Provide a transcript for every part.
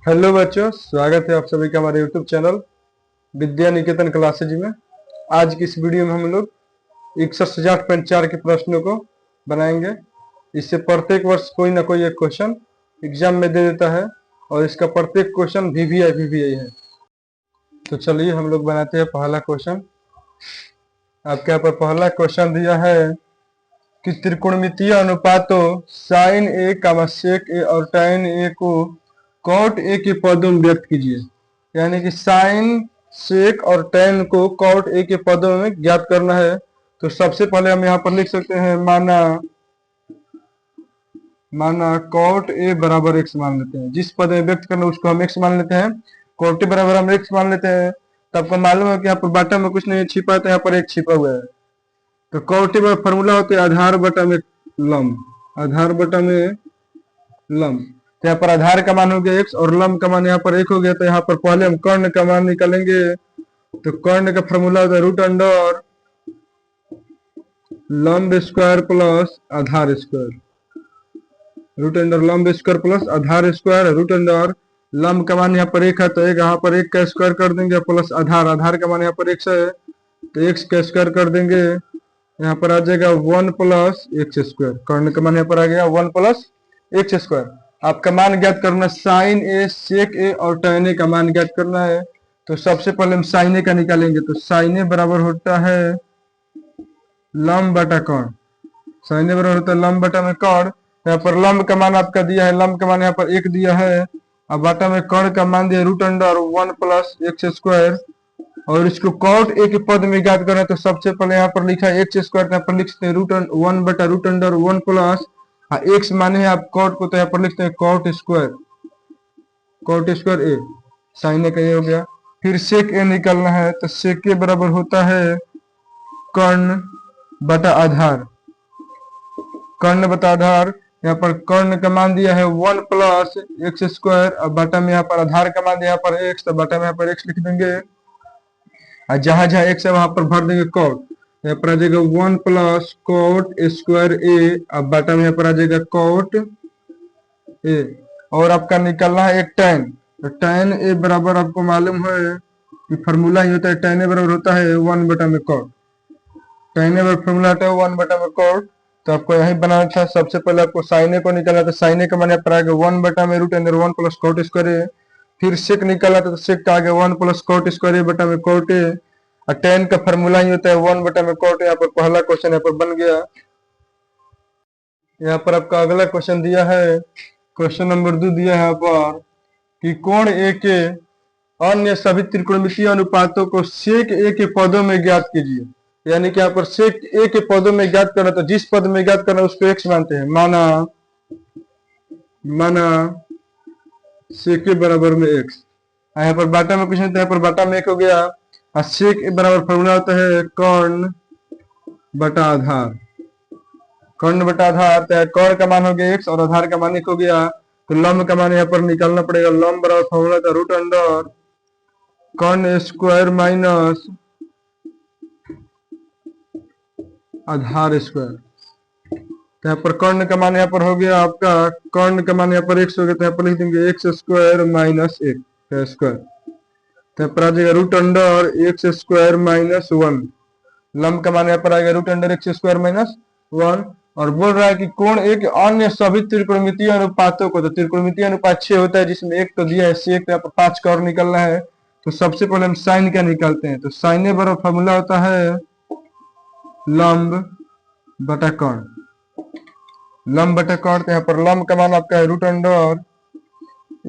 Hello बच्चों, स्वागत है आप सभी का हमारे YouTube channel Vidya Niketan classes में। आज की इस वीडियो में हम लोग 160.4 के प्रश्नों को बनाएंगे। इससे प्रत्येक वर्ष कोई ना कोई एक क्वेश्चन एग्जाम में दे देता है और इसका प्रत्येक क्वेश्चन वीवीआई है। तो चलिए हम लोग बनाते हैं पहला क्वेश्चन। आपके यहाँ पर पहला क्वेश्चन दिया है कि त्रिकोणमितीय अनुपातों साइन ए का सेक ए और tan ए को कॉट ए के पदों में व्यक्त कीजिए। यानी कि साइन, सेक और tan को कॉट ए के पदों में ज्ञात करना है। तो सबसे पहले हम यहाँ पर लिख सकते हैं माना कॉट ए बराबर एक्स मान लेते हैं। जिस पद में व्यक्त करना उसको हम एक्स मान लेते हैं। कॉट ए बराबर हम एक्स मान लेते हैं। तो आपको मालूम है कि यहाँ पर बाटा में कुछ नहीं छिपा है, तो यहाँ पर एक छिपा हुआ है। तो कॉट ए फॉर्मूला होता है आधार बटा में लंब, आधार बटा में लंब। तो यहाँ पर आधार का मान हो गया एक्स और लंब का मान यहाँ पर एक हो गया। तो यहाँ पर पहले हम कर्ण का मान निकालेंगे। तो कर्ण का फॉर्मूला होता है रूट अंडर लंब स्क्वायर प्लस आधार स्क्वायर, रूट अंडर लंब स्क्वायर प्लस आधार स्क्वायर। रूट अंडर लंब का मान यहाँ पर एक है, तो एक यहाँ पर एक का स्क्वायर कर देंगे प्लस आधार, आधार का मान यहाँ पर एक्स है तो एक्स का स्क्वायर कर देंगे। यहाँ पर आ जाएगा 1 प्लस एक्स स्क्वायर। कर्ण का मान यहाँ पर आ गया 1 प्लस एक्स स्क्वायर। आपका मान ज्ञात करना, साइन ए, सेक ए और tan ए का मान ज्ञात करना है। तो सबसे पहले हम साइन ए का निकालेंगे। तो साइन ए बराबर होता है लंब बटा कर्ण, साइन ए बराबर होता है लंब बटा में कर्ण। यहाँ पर लंब का मान आपका दिया है, लंब का मान यहाँ पर एक दिया है और बटा में कर्ण का मान दिया root under 1 plus x square. और इसको कॉट ए के पद में ज्ञात करना है। तो सबसे पहले यहाँ पर लिखा है एक्स स्क्वायर, यहाँ पर लिख सकते हैं रूट 1 बटा रूट अंडर 1 प्लस एक्स माने हैं आप कॉट को, तो यहाँ पर लिखते हैं कॉट स्क्वायर, कॉट स्क्वायर ए। साइन ए का ये हो गया। फिर सेक ए निकालना है। तो सेक ए बराबर होता है कर्ण बटा आधार, कर्ण बटा आधार। यहाँ पर कर्ण का मान दिया है 1 प्लस एक्स स्क्वायर और बटा में यहाँ पर आधार का मान दिया यहाँ पर एक्स, तो बटा में यहाँ पर एक्स लिख देंगे और जहां जहां एक्स है वहां पर भर देंगे कॉट। यहाँ पर आ जाएगा 1 प्लस कॉट स्क्वायर ए, अब बटा में यहाँ पर आ जाएगा कॉट ए। और आपका निकलना है एक tan। तो tan ए बराबर आपको मालूम है कि फॉर्मूला ही होता है tan ए बराबर होता है 1 बटा में कॉट। tan ए बराबर फॉर्मूला होता है 1 बटा में कॉट। तो आपको यही बनाना था। सबसे पहले आपको साइन ए को निकालना था। साइन ए का मान यहाँ पर आ गया 1 बटा में root under 1 plus cot square A. फिर सेक निकाला था, तो सेक का आ गया 1 प्लस कॉट स्क्वायर ए बटा में कॉट ए। और tan का फॉर्मूला ही होता है 1 बटा में कॉट। यहाँ पर पहला क्वेश्चन यहाँ पर बन गया। यहाँ पर आपका अगला क्वेश्चन दिया है, क्वेश्चन नंबर 2 दिया है यहाँ पर कि कोण ए के अन्य सभी त्रिकोणमितीय अनुपातों को सेक ए के पदों में ज्ञात कीजिए। यानी कि यहाँ पर सेक ए के पदों में ज्ञात करना, तो जिस पद में ज्ञात करना उसको एक्स मानते हैं। माना सेक ए बराबर में एक्स। यहाँ पर बाटा में कुछ नहीं था, यहाँ पर बाटा में एक हो गया। और सेक ए बराबर फॉर्मूला होता है कर्ण बटा आधार, कर्ण बटा आधार। तो कर्ण का मान हो गया एक्स और आधार का मान एक हो गया। तो लंब का मान यहाँ पर निकालना पड़ेगा। लंब बराबर फॉर्मूला था रूट अंडर कर्ण स्क्वायर माइनस आधार स्क्वायर। तो यहाँ पर कर्ण का मान यहाँ पर हो गया आपका, कर्ण का मान यहाँ पर एक्स हो गया, तो यहाँ पर लिख देंगे एक्स स्क्वायर माइनस एक का स्क्वायर। तो यहाँ पर आ जाएगा root under x square minus 1। लंब का मान यहाँ पर आएगा root under x square minus 1। और बोल रहा है कि कोण एक अन्य सभी त्रिकोणमितीय अनुपातों को, तो त्रिकोणमितीय अनुपात 6 होता है जिसमें एक तो दिया है सेक, तो यहाँ पर 5 का और निकलना है। तो सबसे पहले हम साइन का निकालते हैं। तो साइन ए बराबर फॉर्मूला होता है लंब बटा कर्ण, लंब बटा कर्ण। तो यहाँ पर लंब का मान आपका है root under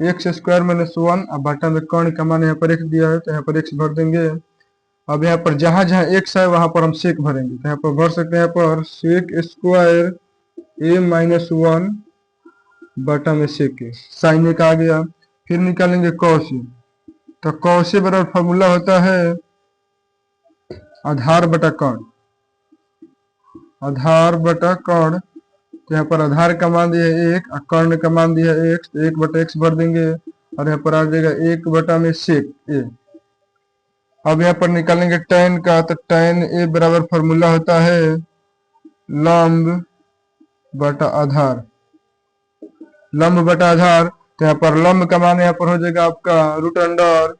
x square minus 1 और बटा में कर्ण का मान यहाँ पर एक्स दिया है, तो यहाँ पर एक्स भर देंगे। अब यहाँ पर जहां जहां एक्स है वहां पर हम सेक भरेंगे। तो यहाँ पर भर सकते हैं, यहाँ पर सेक स्क्वायर ए माइनस 1 बटा में सेक ए। साइन ए का आ गया। फिर निकालेंगे कॉस ए। तो कॉस ए बराबर फॉर्मूला होता है आधार बटा कर्ण, आधार बटा कर्ण। तो यहाँ पर आधार का मान दिया है 1 और कर्ण का मान दिया है एक्स, तो 1 बटा एक्स भर देंगे और यहाँ पर आ जाएगा 1 बटा में सेक ए। अब यहाँ पर निकालेंगे tan का। तो tan ए बराबर फॉर्मूला होता है लंब बटा आधार, लंब बटा आधार। तो यहाँ पर लंब का मान यहाँ पर हो जाएगा आपका root under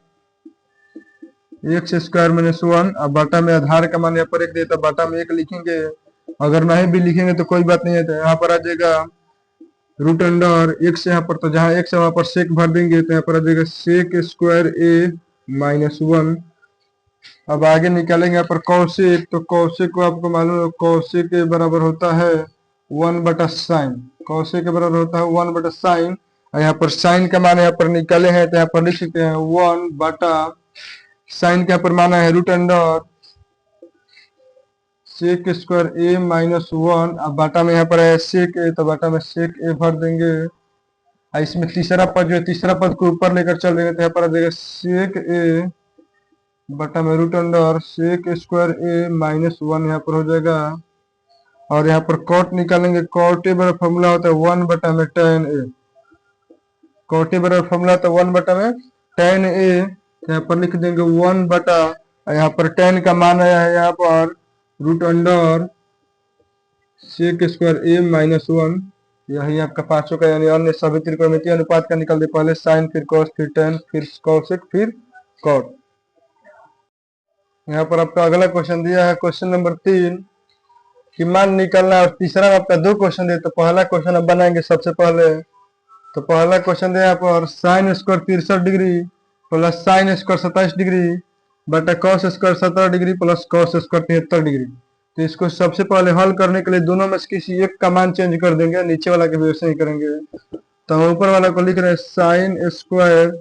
x square minus 1। अब बाटा में आधार का मान यहाँ पर 1 देता, बाटा में 1 लिखेंगे, अगर नहीं भी लिखेंगे तो कोई बात नहीं है। तो यहाँ पर आ जाएगा रूट अंडर एक्स, यहाँ पर तो जहाँ एक्स है वहां पर सेक भर देंगे, तो यहाँ पर आ जाएगा सेक स्क्वायर ए माइनस 1। अब आगे निकालेंगे यहाँ पर कौशिक, तो कौशिक को आपको मालूम है कौशिक के बराबर होता है 1/sin। कौशिक के बराबर होता है 1/sin। और यहाँ पर साइन का मान यहाँ पर निकाले हैं, तो यहाँ पर लिख सकते हैं 1/sin का यहाँ पर माना है रूट अंडर सेक स्क्वायर ए माइनस 1। अब बाटा में यहाँ पर है सेक ए, तो बाटा में सेक ए भर देंगे। और इसमें तीसरा पद जो है, तीसरा पद को ऊपर लेकर चल देंगे, तो यहाँ पर आ जाएगा सेक ए बटा में रूट अंडर सेक स्क्वायर ए माइनस 1 यहाँ पर हो जाएगा। और यहाँ पर कॉट निकालेंगे, कॉट ए बराबर फॉर्मूला होता है 1/tan ए। कॉट ए बराबर फॉर्मूला होता है 1/tan ए, तो यहाँ पर लिख देंगे 1 बटा, यहाँ पर tan का मान आया है यहाँ पर रूट अंडर सेक स्क्वायर ए माइनस 1। यही आपका पांचों का यानी अन्य सभी त्रिकोणमितीय अनुपात का निकाल दे, पहले साइन फिर कॉस फिर tan फिर कॉसेक फिर कॉट। यहाँ पर आपका अगला क्वेश्चन दिया है क्वेश्चन नंबर 3 कि मान निकालना है, और तीसरा में आपका 2 क्वेश्चन दिया। तो पहला क्वेश्चन अब बनाएंगे सबसे पहले। तो पहला क्वेश्चन दिया यहाँ पर sine square 63 degree plus sine square 27 degree बटा cos square 17 degree plus cos square 73 degree. तो इसको सबसे पहले हल करने के लिए दोनों में से किसी एक का मान चेंज कर देंगे, नीचे वाला के वैसे ही करेंगे। तो हम ऊपर वाला को लिख रहे हैं साइन स्क्वायर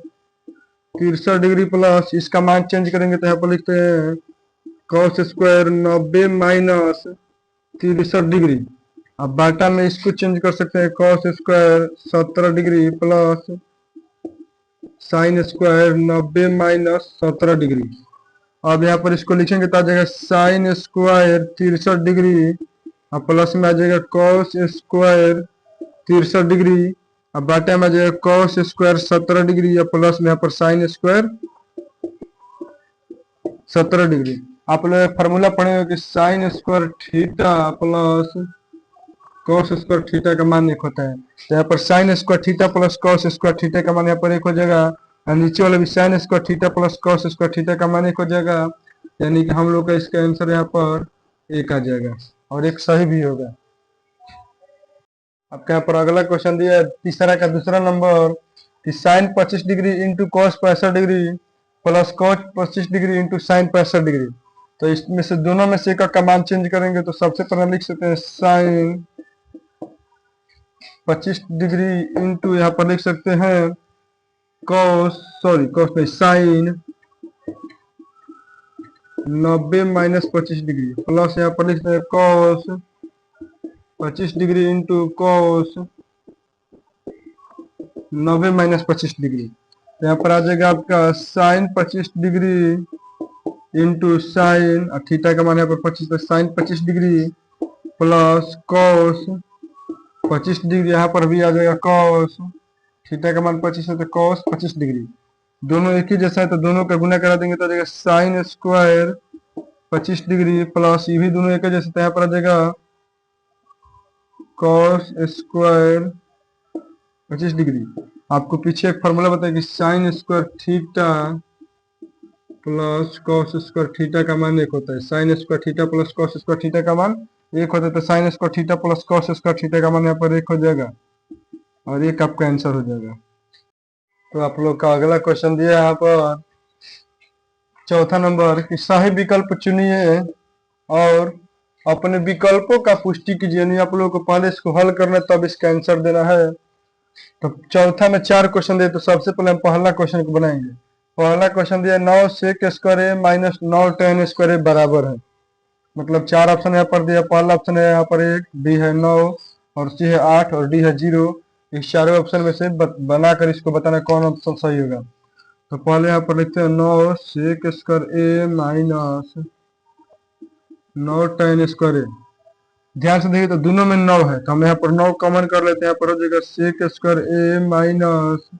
63 डिग्री प्लस इसका मान चेंज करेंगे, तो यहाँ पर लिखते हैं कॉस स्क्वायर 90 माइनस 63 डिग्री। अब बाटा में इसको चेंज कर सकते हैं, cos square 17 degree plus sine square 90 minus 17 degree. अब यहाँ पर इसको लिखेंगे तो आ जाएगा साइन स्क्वायर 63 डिग्री और प्लस में आ जाएगा कॉस स्क्वायर 63 डिग्री। अब बाटा में आ जाएगा कॉस स्क्वायर 17 डिग्री या प्लस में यहाँ पर साइन स्क्वायर 17 डिग्री। आप लोग फार्मूला पढ़े हो कि sign square theta plus cos square theta का मान 1 होता है। तो यहाँ पर sine square theta plus cos square theta का मान यहाँ पर 1 हो जाएगा, और नीचे वाले भी sign square theta plus cos square theta का मान 1 हो जाएगा। यानी कि हम लोग का इसका आंसर यहाँ पर 1 आ जाएगा और 1 सही भी होगा। आपके यहाँ पर अगला क्वेश्चन दिया है तीसरा का दूसरा नंबर कि sine 25 degree into cos 65 degree plus cos 25 degree into sine 65 degree. तो इसमें से दोनों में से एक का मान चेंज करेंगे। तो सबसे पहले लिख सकते हैं साइन 25 डिग्री इंटू यहाँ पर लिख सकते हैं कॉस नहीं साइन 90 माइनस 25 डिग्री प्लस यहाँ पर लिखते हैं cos 25 degree into cos 90 minus 25 degree. तो यहाँ पर आ जाएगा आपका साइन 25 डिग्री इंटू साइन और थीटा का मान यहाँ पर 25, तो sine 25 degree plus cos 25 degree, यहाँ पर भी आ जाएगा कॉस थीटा का मान 25 है तो कॉस 25 डिग्री। दोनों एक ही जैसा है तो दोनों का गुना करा देंगे तो आ जाएगा साइन स्क्वायर 25 डिग्री प्लस ये भी दोनों एक ही जैसे, तो यहाँ पर आ जाएगा कॉस स्क्वायर 25 डिग्री। आपको पीछे एक फॉर्मूला बताया कि sign square theta plus cos square theta का मान 1 होता है। Sign square theta plus cos square theta का मान 1 होता है, तो sign square theta plus cos square theta का मान यहाँ पर 1 हो जाएगा और 1 आपका आंसर हो जाएगा। तो आप लोग का अगला क्वेश्चन दिया है यहाँ पर चौथा नंबर कि सही विकल्प चुनिए और अपने विकल्पों का पुष्टि कीजिए। नहीं आप लोगों को पहले इसको हल करना है तब इसका आंसर देना है। तो चौथा में 4 क्वेश्चन दिए, तो सबसे पहले हम पहला क्वेश्चन को बनाएंगे। पहला क्वेश्चन दिया 9 sec square A minus 9 tan square A बराबर है। मतलब 4 ऑप्शन यहाँ पर दिया। पहला ऑप्शन है यहाँ पर 1, बी है 9 और सी है 8 और डी है 0। इस चारों ऑप्शन में से बनाकर इसको बताना कौन ऑप्शन सही होगा। तो पहले यहाँ पर लिखते हैं 9 सेक स्क्वायर ए माइनस 9 tan स्क्वायर ए। ध्यान से देखिए तो दोनों में 9 है, तो हम यहाँ पर 9 कॉमन कर लेते हैं। यहाँ पर हो जाएगा सेक स्क्वायर ए माइनस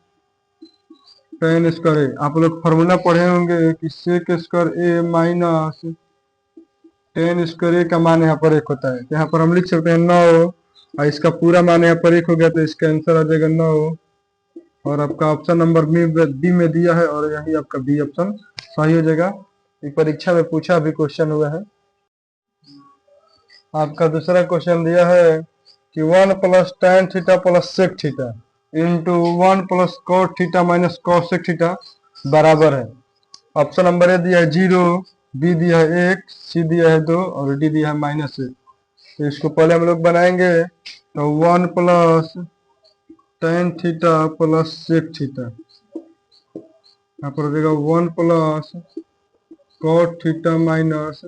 tan स्क्वायर ए। आप लोग फॉर्मूला पढ़े होंगे कि सेक स्क्वायर ए माइनस tan स्क्वायर ए का मान यहाँ पर 1 होता है। तो यहाँ पर हम लिख सकते हैं 9 और इसका पूरा मान यहाँ पर 1 हो गया, तो इसका आंसर आ जाएगा 9 और आपका ऑप्शन नंबर बी में दिया है और यही आपका बी ऑप्शन सही हो जाएगा। ये परीक्षा में पूछा भी क्वेश्चन हुआ है। आपका दूसरा क्वेश्चन दिया है कि 1 plus tan theta plus sec theta into 1 plus cot theta minus cosec theta बराबर है। ऑप्शन नंबर ए दिया है 0, बी दिया है 1, सी दिया है 2 और डी दिया है -1। तो इसको पहले हम लोग बनाएंगे। तो 1 plus tan theta plus sec theta, यहाँ पर हो जाएगा 1 plus cot theta minus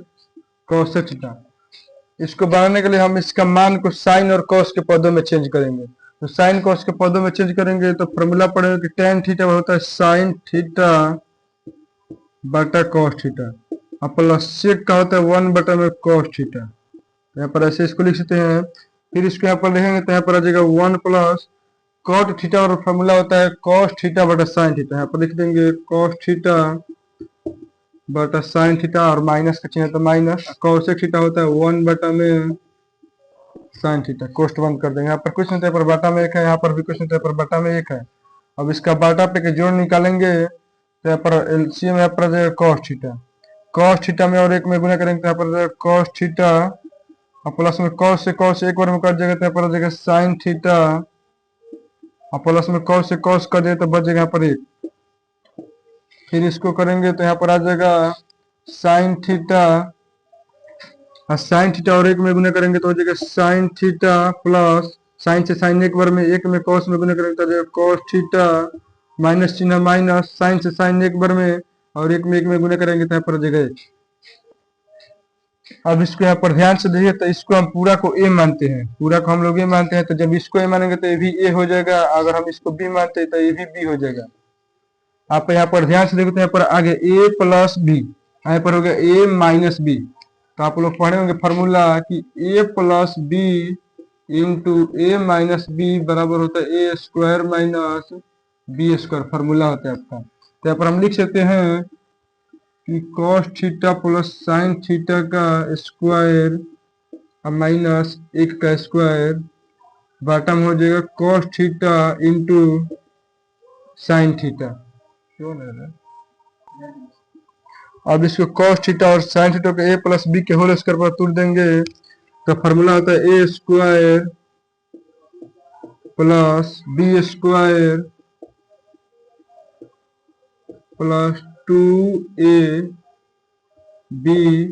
cosec theta. इसको बनाने के लिए हम इसका मान को साइन और कॉस के पदों में चेंज करेंगे। तो साइन कॉस के पदों में चेंज करेंगे तो फॉर्मूला पड़ेगा कि tan थीटा होता है साइन थीटा बटा कॉस थीटा और प्लस सेक का होता है 1 बटा में कॉस थीटा। यहाँ पर ऐसे इसको लिख सकते हैं। फिर इसको यहाँ पर लिखेंगे तो यहाँ पर आ जाएगा 1 प्लस कॉट थीटा और फॉर्मूला होता है कॉस थीटा बटा साइन थीटा। यहाँ पर लिख देंगे कॉस थीटा बटा साइन थीटा और माइनस का चिन्ह तो माइनस, कॉसेक थीटा होता है 1 बटा में साइन थीटा। कोष्ट बंद कर देंगे। यहाँ पर कुछ नहीं था, यहाँ पर बटा में 1 है, यहाँ पर भी कुछ नहीं था, यहाँ पर बटा में 1 है। अब इसका बाटा पे के जोड़ निकालेंगे तो यहाँ पर एलसीएम यहाँ पर आ जाएगा कॉस थीटा। कॉस थीटा में और 1 में गुना करेंगे तो यहाँ पर आ जाएगा कॉस थीटा और प्लस में कॉस से कॉस एक बार में कट जाएगा तो यहाँ पर आ जाएगा साइन थीटा और प्लस में कॉस से कॉस कट जाएगा तो बच जाएगा यहाँ पर 1। फिर इसको करेंगे तो यहाँ पर आ जाएगा साइन थीटा और साइन थीटा और 1 में गुना करेंगे तो हो जाएगा साइन थीटा प्लस साइन से साइन एक बार में 1 में कॉस में गुना करेंगे तो हो जाएगा कॉस थीटा माइनस चिन्ह माइनस साइन से साइन एक बार में और 1 में गुना करेंगे तो यहाँ पर हो जाएगा 1। अब इसको यहाँ पर ध्यान से देखिए तो इसको हम पूरा को ए मानते हैं, पूरा को हम लोग ए मानते हैं। तो जब इसको ए मानेंगे तो ये भी ए हो जाएगा, अगर हम इसको बी मानते हैं तो ये भी बी हो जाएगा। आप यहाँ पर ध्यान से देखो तो यहाँ पर आगे ए प्लस बी, यहाँ पर हो गया ए माइनस बी। तो आप लोग पढ़े होंगे फॉर्मूला कि A plus B into A minus B बराबर होता है A square minus B square, formula होता है आपका। तो यहाँ पर हम लिख सकते हैं कि cos theta plus sine theta का स्क्वायर माइनस 1 का स्क्वायर बॉटम हो जाएगा cos theta into sine theta. क्यों नहीं रहा? अब इसको cos थीटा और साइन थीटा को a प्लस बी के होल स्क्वायर पर तोड़ देंगे तो फॉर्मूला होता है A square plus B square plus 2a B.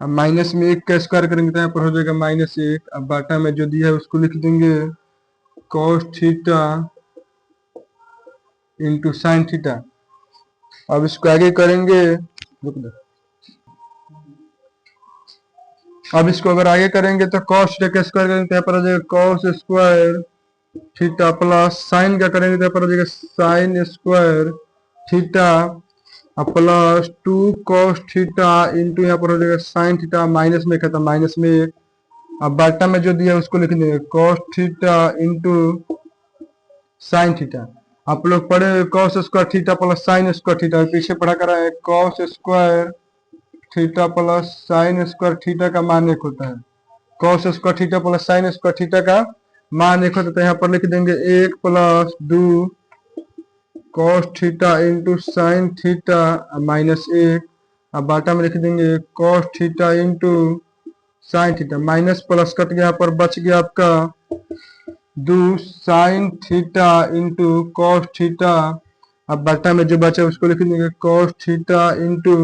अब माइनस में 1 का स्क्वायर करेंगे तो यहाँ पर हो जाएगा -1। अब बाटा में जो दिया है उसको लिख देंगे cos theta into sine theta. अब इसको आगे करेंगे, रुक दो। अब इसको अगर आगे करेंगे तो cos थीटा का स्क्वायर करेंगे तो यहाँ पर आ जाएगा cos square theta plus sign का करेंगे तो यहाँ पर आ जाएगा sine square theta plus 2 cos theta into यहाँ पर हो जाएगा साइन थीटा, माइनस में खत्म माइनस में 1। अब बाटा में जो दिया है उसको लिख देंगे cos theta into sine theta. आप लोग पढ़े cos square theta plus sine square theta, पीछे पढ़ा कर है cos square theta plus sine square theta का मान 1 होता है। cos square theta plus sine square theta का मान 1 होता है। तो यहाँ पर लिख देंगे 1 plus 2 cos theta into sine theta -1। अब बाटा में लिख देंगे cos theta into sine theta, minus plus cut गया, यहाँ पर बच गया आपका 2 sign theta into cos theta. अब बाटा में जो बचा उसको लिख देंगे cos theta into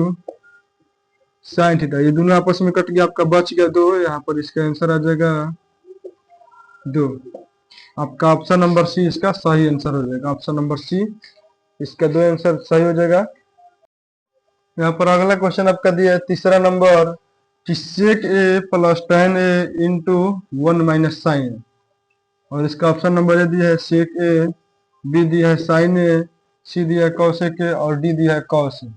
sine theta. ये दोनों आपस में कट गया, आपका बच गया 2। यहाँ पर इसका आंसर आ जाएगा 2। आपका ऑप्शन नंबर सी इसका सही आंसर हो जाएगा। ऑप्शन नंबर सी इसका 2 आंसर सही हो जाएगा। यहाँ पर अगला क्वेश्चन आपका दिया है तीसरा नंबर कि सेक ए प्लस tan ए इंटू 1 माइनस साइन ए, और इसका ऑप्शन नंबर ए दिया है सेक ए, बी दिया है साइन ए, सी दिया है कॉसेक ए और डी दिया है कॉस ए।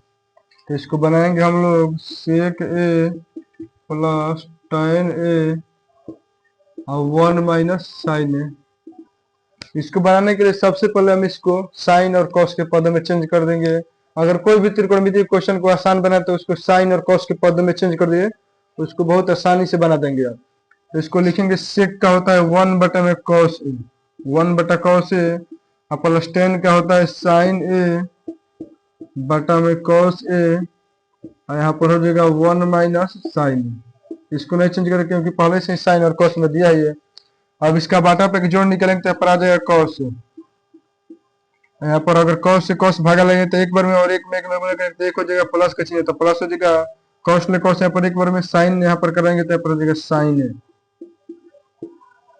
तो इसको बनाएंगे हम लोग सेक ए प्लस tan ए और 1 माइनस साइन ए। इसको बनाने के लिए सबसे पहले हम इसको साइन और कॉस के पदों में चेंज कर देंगे। अगर कोई भी त्रिकोणमितीय क्वेश्चन को आसान बनाए तो उसको साइन और कॉस के पदों में चेंज कर दिए तो उसको बहुत आसानी से बना देंगे आप। तो इसको लिखेंगे सेक का होता है 1 बटा में कॉस ए, 1 बटा कॉस ए अब प्लस 10 क्या होता है साइन ए बटा में कॉस ए, और यहाँ पर हो जाएगा 1 माइनस साइन। इसको नहीं चेंज करें क्योंकि पहले से साइन और कॉस में दिया ही है। अब इसका बाटा पे जोड़ निकालेंगे तो यहाँ पर आ जाएगा कॉस। यहाँ पर अगर कॉस से कॉस भागा लगे तो एक बार में, और एक में गुणा करेंगे तो एक हो जाएगा प्लस का चिन्ह, तो प्लस हो जाएगा। कॉस ने कॉस यहाँ पर एक बार में, साइन यहाँ पर करेंगे तो यहाँ पर हो जाएगा साइन है,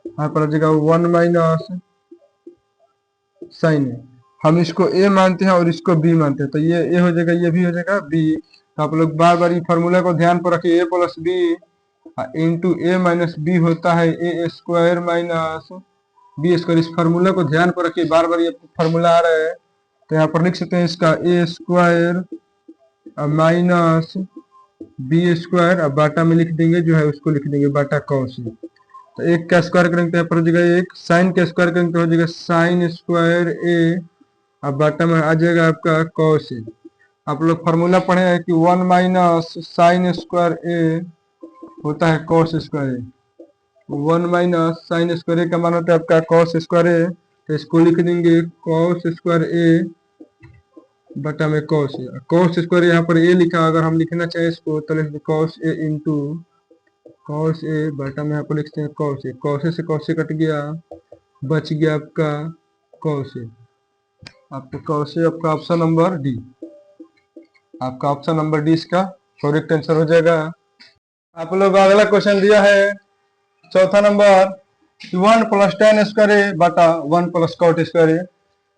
यहाँ पर हो जाएगा 1 माइनस साइन है। हम इसको ए मानते हैं और इसको बी मानते हैं, तो ये ए हो जाएगा, ये भी हो जाएगा बी। तो आप लोग बार बार ये फॉर्मूला को ध्यान पर रखिए, ए plus B into A minus B होता है A square minus B square. इस फार्मूला को ध्यान पर रखिए, बार बार ये फार्मूला आ रहा है, तो यहाँ पर लिख सकते हैं इसका ए स्क्वायर माइनस बी स्क्वायर, अब बाटा में लिख देंगे जो है उसको लिख देंगे बाटा कॉस। तो एक का स्क्वायर करेंगे तो यहाँ पर हो जाएगा एक, साइन का स्क्वायर करेंगे तो हो जाएगा साइन स्क्वायर ए, अब बाटा में आ जाएगा आपका कॉस ए। आप लोग फार्मूला पढ़े हैं कि 1 माइनस साइन स्क्वायर ए होता है कॉस स्क्वायर ए। 1 माइनस साइन स्क्वायर ए का मान होता है आपका कॉस स्क्वायर ए, तो इसको लिख देंगे कॉस स्क्वायर ए बटा में कॉस ए। कॉस स्क्वायर यहाँ पर ए लिखा, अगर हम लिखना चाहें इसको तो लिख दें cos A into cos A बटा में यहाँ पर लिखते हैं कॉस ए। कॉस ए से कॉस ए कट गया, बच गया आपका कॉस ए। आपका कॉस ए आपका ऑप्शन नंबर डी, आपका ऑप्शन नंबर डी इसका करेक्ट आंसर हो जाएगा। आप लोग अगला क्वेश्चन दिया है चौथा नंबर, 1 प्लस टेन स्क्वायर ए बटा 1 प्लस कॉट स्क्वायर ए।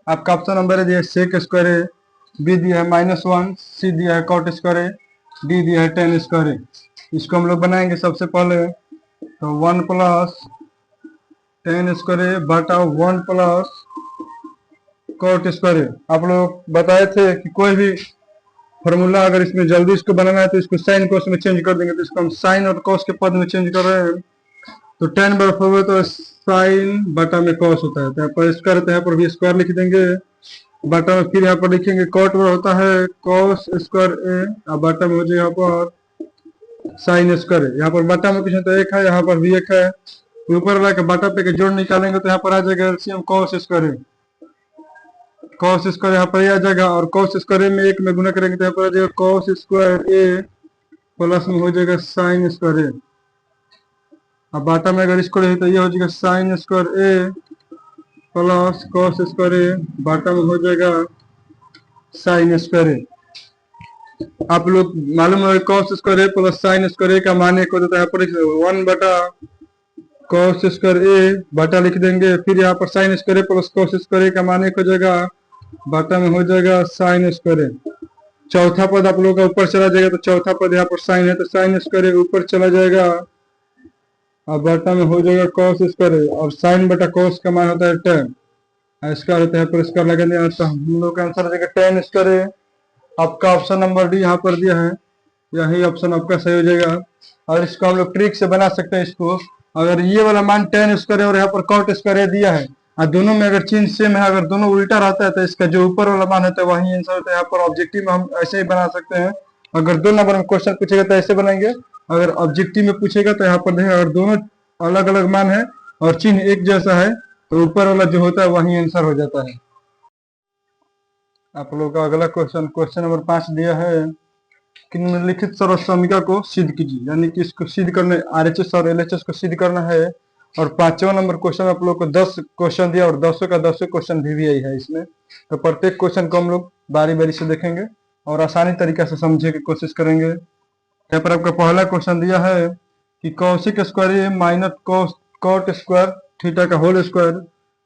आपका ऑप्शन नंबर है दिया सेक स्क्वायर ए, बी दिया है -1, सी दिया है कॉट स्क्वायर ए, डी दिया है टेन स्क्वायर ए। इसको हम लोग बनाएंगे सबसे पहले, तो 1 प्लस टेन स्क्वायर ए बटा 1 प्लस कॉट स्क्वायर ए। आप लोग बताए थे कि कोई भी फॉर्मूला अगर इसमें जल्दी इसको बनाना है तो इसको साइन कॉस में चेंज कर देंगे, तो इसको हम साइन और कॉस के पद में चेंज कर रहे हैं। तो 10 बर्फ हो तो साइन बटा में कॉस होता है, तो यहाँ पर स्क्वायर तो यहाँ पर भी स्क्वायर लिख देंगे बटा में, फिर यहाँ पर लिखेंगे कॉट में होता है कॉस स्क्वायर ए, और बटा में हो जाए यहाँ पर साइन स्क्वायर है। यहाँ पर बटा में कुछ तो एक है, यहाँ पर भी एक है, ऊपर वाला के बटा पे के जोड़ निकालेंगे तो यहाँ पर आ जाएगा एलसीएम कॉस स्क्वायर है। कॉस स्क्वायर यहाँ पर आ जाएगा, और कॉस स्क्वायर में एक में गुना करेंगे तो यहाँ पर आ जाएगा कॉस स्क्वायर ए प्लस में हो जाएगा साइन स्क्वायर ए। अब बाटा में अगर इसको रहे तो ये हो जाएगा sine square A plus cos square ए, बाटा में हो जाएगा साइन स्क्वायर ए। आप लोग मालूम है cos square A plus sine square ए का मान एक हो जाता है, यहाँ पर 1 बटा कॉस स्क्वायर ए बटा लिख देंगे, फिर यहाँ पर sine square A plus cos square ए का मान एक हो जाएगा, बाटा में हो जाएगा साइन स्क्वायर ए। चौथा पद आप लोगों का ऊपर चला जाएगा, तो चौथा पद यहाँ पर साइन है तो साइन स्क्वायर ए ऊपर चला जाएगा, और बाटा में हो जाएगा कॉस स्क्वायर ए, और साइन बटा कॉस का मान होता है 10 स्क्वायर होता है, पर स्क्वायर लगा दिया तो हम लोग का आंसर हो जाएगा 10 स्क्वायर ए। आपका ऑप्शन नंबर डी यहाँ पर दिया है, यही ऑप्शन आपका सही हो जाएगा। और इसको हम लोग ट्रिक से बना सकते हैं इसको, अगर ये वाला मान 10 स्क्वायर और यहाँ पर कॉट स्क्वायर दिया है, और दोनों में अगर चिन्ह सेम है, अगर दोनों उल्टा रहता है तो इसका जो ऊपर वाला मान होता है वही आंसर होता है। यहाँ पर ऑब्जेक्टिव में हम ऐसे ही बना सकते हैं, अगर 2 नंबर में क्वेश्चन पूछेगा तो ऐसे बनाएंगे, अगर ऑब्जेक्टिव में पूछेगा तो यहाँ पर देखें अगर दोनों अलग अलग मान है और चिन्ह एक जैसा है तो ऊपर वाला जो होता है वही आंसर हो जाता है। आप लोगों का अगला क्वेश्चन, क्वेश्चन नंबर 5 दिया है कि निम्नलिखित सर्वसमीका को सिद्ध कीजिए, यानी कि इसको सिद्ध करने आरएचएस और एलएचएस को सिद्ध करना है। और 5वां नंबर क्वेश्चन आप लोग को 10 क्वेश्चन दिया और 10 का 10 क्वेश्चन भी आई है इसमें, तो प्रत्येक क्वेश्चन को हम लोग बारी बारी से देखेंगे और आसानी तरीका से समझने की कोशिश करेंगे। यहाँ पर आपका पहला क्वेश्चन दिया है कि कौशिक स्क्वायर ए माइनस कॉट स्क्वायर थीटा का होल स्क्वायर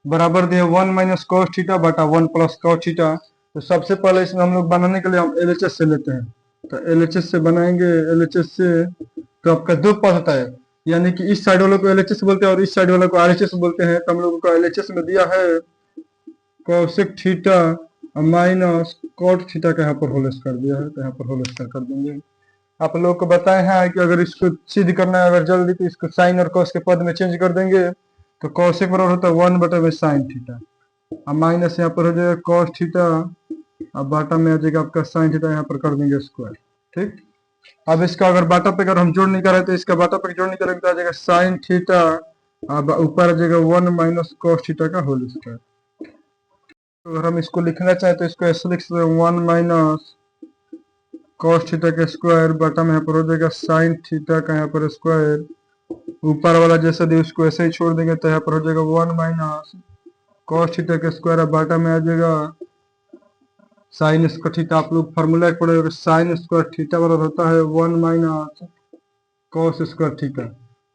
बराबर दिया 1 माइनस कॉस थीटा बटा 1 प्लस कॉस थीटा। तो सबसे पहले इसमें हम लोग बनाने के लिए हम एलएचएस से लेते हैं, तो एलएचएस से बनाएंगे। एलएचएस से तो आपका 2 पद होता है, यानी कि इस साइड वालों को एलएचएस बोलते हैं और इस साइड वालों को आरएचएस बोलते हैं। तो हम लोगों को एलएचएस में दिया है cosec theta minus cot theta का यहाँ पर होल स्क्वायर दिया है, तो यहाँ पर होल स्क्वायर कर देंगे। आप लोगों को बताए हैं कि अगर इसको सिद्ध करना है अगर जल्दी, तो इसको साइन और कॉस के पद में चेंज कर देंगे, तो कौशिक बराबर होता है 1 बटा में साइन थीटा, अब माइनस यहाँ पर हो जाएगा कॉस थीटा, अब बाटा में आ जाएगा आपका साइन थीटा, यहाँ पर कर देंगे स्क्वायर। ठीक, अब इसका अगर बाटा पे अगर हम जोड़ नहीं करें तो इसका बाटा पे जोड़ नहीं करेंगे तो आ जाएगा साइन थीटा, अब ऊपर आ जाएगा 1 माइनस कॉस थीटा का होल स्क्वायर। अगर हम इसको लिखना चाहें तो इसको ऐसे लिख सकते हैं 1 माइनस कॉस थीटा का स्क्वायर बटा में यहाँ पर हो जाएगा साइन थीटा का यहाँ पर स्क्वायर। ऊपर वाला जैसा दिया उसको ऐसे ही छोड़ देंगे तो यहाँ पर हो जाएगा 1 माइनस कॉस थीटा का स्क्वायर। अब बाटा में आ जाएगा साइन स्क्वायर थीटा। आप लोग फार्मूला पढ़े साइन स्क्वायर थीटा बराबर होता है 1 minus cos square theta.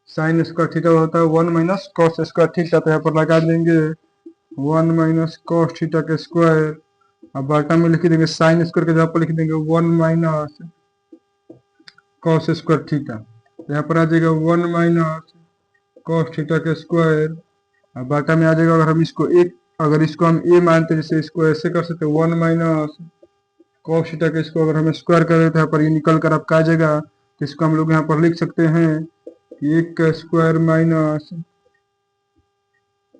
Sign square theta होता है 1 माइनस कॉस स्क्वायर थीटा। तो यहाँ पर लगा देंगे 1 माइनस कॉस थीटा का स्क्वायर। अब बाटा में लिख देंगे साइन स्क्वायर के जगह पर लिख देंगे 1 माइनस कॉस स्क्वायर थीटा। यहाँ पर आ जाएगा 1 माइनस कॉस थीटा का स्क्वायर। अब बाटा में आ जाएगा अगर हम इसको एक अगर इसको हम ए मानते जैसे इसको ऐसे कर सकते 1 माइनस कॉस थीटा का इसको अगर हम स्क्वायर करें तो यहाँ पर ये निकल कर आपका आ जाएगा। तो इसको हम लोग यहाँ पर लिख सकते हैं कि 1 का स्क्वायर माइनस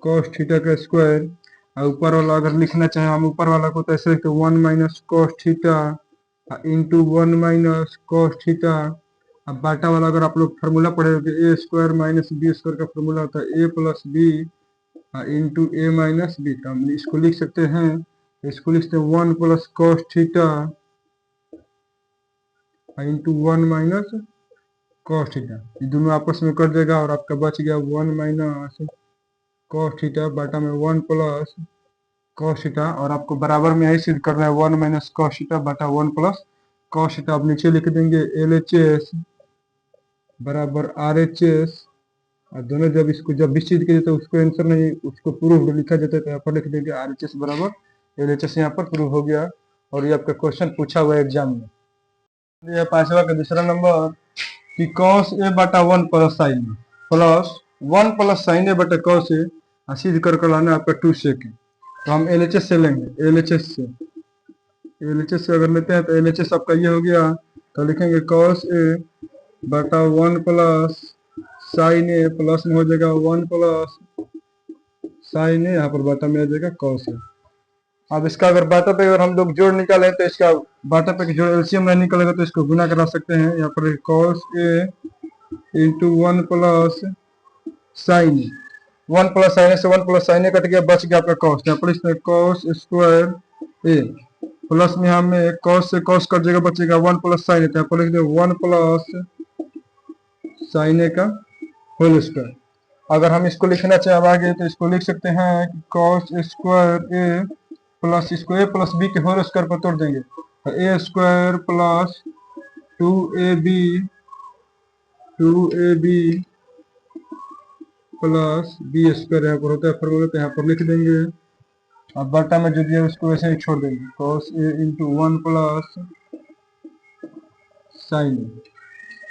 कॉस थीटा का स्क्वायर। और ऊपर वाला अगर लिखना चाहें हम ऊपर वाला को तो ऐसे लिखते 1 minus cos theta into 1 minus cos theta. अब बाटा वाला अगर आप लोग फार्मूला पढ़े ए स्क्वायर माइनस बी स्क्वायर का फार्मूला होता है ए plus B into A minus B. तो हम इसको लिख सकते हैं इसको लिख सकते हैं 1 plus cos theta into 1 minus cos theta. ये दोनों आपस में कट जाएगा और आपका बच गया 1 माइनस कॉस थीटा बाटा में 1 प्लस कॉस थीटा। और आपको बराबर में यही सिद्ध करना है 1 माइनस कॉस थीटा बटा 1 प्लस कॉस थीटा। अब नीचे लिख देंगे LHS बराबर RHS। और दोनों जब इसको जब भी चीज के तो उसको आंसर नहीं उसको प्रूफ लिखा जाता है तो यहाँ पर लिख देंगे RHS बराबर LHS। यहाँ पर प्रूफ हो गया और ये आपका क्वेश्चन पूछा हुआ है एग्जाम में। ये पांचवा का दूसरा नंबर कि cos a बटा 1 प्लस साइन ए प्लस 1 प्लस साइन ए बटा cos ए सिद्ध कर लाना आपका 2 sec। तो हम LHS से लेंगे LHS से अगर लेते हैं तो LHS आपका ये हो गया। तो लिखेंगे cos a बटा 1 प्लस साइन ए प्लस में हो जाएगा 1 प्लस साइन ए यहाँ पर बाटा में आ जाएगा cos ए। अब इसका अगर बाटा पे अगर हम लोग जोड़ निकालें तो इसका बाटा पे जो एलसीएम नहीं निकलेगा तो इसको गुना करा सकते हैं। यहाँ पर cos a into 1 plus sine A 1 plus sine A से 1 प्लस साइन ए कट गया बच गया आपका cos। यहाँ पर इसमें cos स्क्वायर ए प्लस में हमें cos से cos कट जाएगा बचेगा 1 प्लस साइन ए। यहाँ पर लिख दे 1 प्लस साइन ए का होल स्क्वायर। अगर हम इसको लिखना चाहे अब आगे तो इसको लिख सकते हैं cos स्क्वायर ए प्लस इसको ए प्लस बी के होल स्क्वायर पर तोड़ देंगे तो A square plus 2ab plus B square यहाँ पर होता है फॉर्मूला तो यहाँ पर लिख देंगे। अब बटा में जो दिया उसको वैसे ही छोड़ देंगे cos a into 1 plus sine A.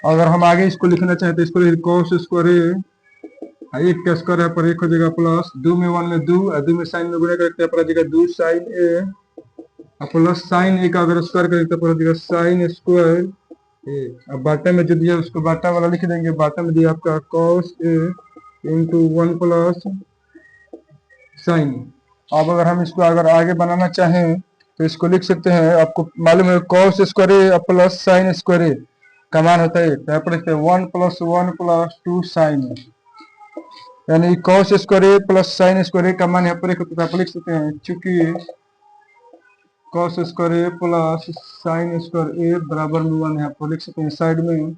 अगर हम आगे इसको लिखना चाहें तो इसको cos स्क्वायर ए एक का स्क्वायर यहाँ पर एक हो जाएगा प्लस 2 में 1 में 2 और 2 में साइन में गुणा करके पर आ जाएगा 2 साइन ए प्लस साइन ए का अगर स्क्वायर करें तो पर आ जाएगा साइन स्क्वायर ए। अब बाटा में जो दिया उसको बाटा वाला लिख देंगे। बाटा में दिया आपका cos ए इंटू 1 प्लस साइन। अब अगर हम इसको अगर आगे बनाना चाहें तो इसको लिख सकते हैं। आपको मालूम है cos square A plus sine square ए का मान होता है यहाँ पर लिखते हैं 1 प्लस 2 साइन ए यानी cos square A plus sine square ए का मान यहाँ पर लिख सकते हैं। चूंकि cos square A plus sine square A बराबर में 1 यहाँ पर लिख सकते हैं साइड में।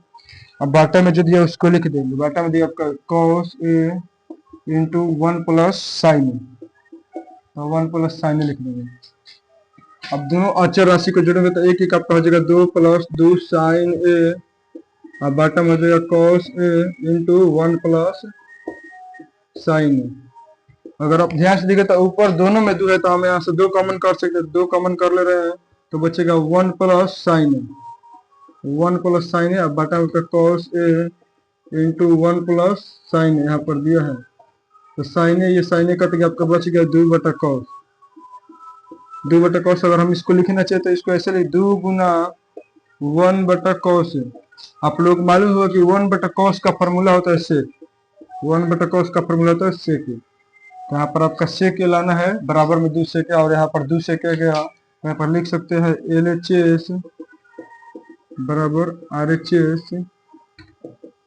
अब बाटा में जो दिया उसको लिख देंगे। बाटा में दिया आपका cos ए इंटू 1 प्लस साइन ए तो 1 प्लस साइन ए लिख देंगे। अब दोनों अचर राशि को जोड़ेंगे तो एक एक आपका हो जाएगा 2 प्लस 2 साइन ए। अब बाटा में हो जाएगा cos A into 1 plus sine A. अगर आप ध्यान से देखें तो ऊपर दोनों में 2 है तो हम यहाँ से 2 कॉमन कर सकते हैं। 2 कॉमन कर ले रहे हैं तो बचेगा 1 plus sine A 1 plus sine ए। अब बाटा में cos ए इंटू 1 प्लस साइन ए यहाँ पर दिया है तो साइन ए ये साइन ए कट गया आपका बच गया 2 बटा cos 2 बटा cos। अगर हम इसको लिखना चाहे तो इसको ऐसे लिख 2 गुना 1 बटा cos है। आप लोग मालूम होगा कि 1 बटा cos का फॉर्मूला होता है सेक 1 बटा cos का फॉर्मूला होता है सेक। तो यहाँ पर आपका सेक लाना है बराबर में 2 सेक और यहाँ पर 2 सेक गया यहाँ पर लिख सकते हैं LHS बराबर RHS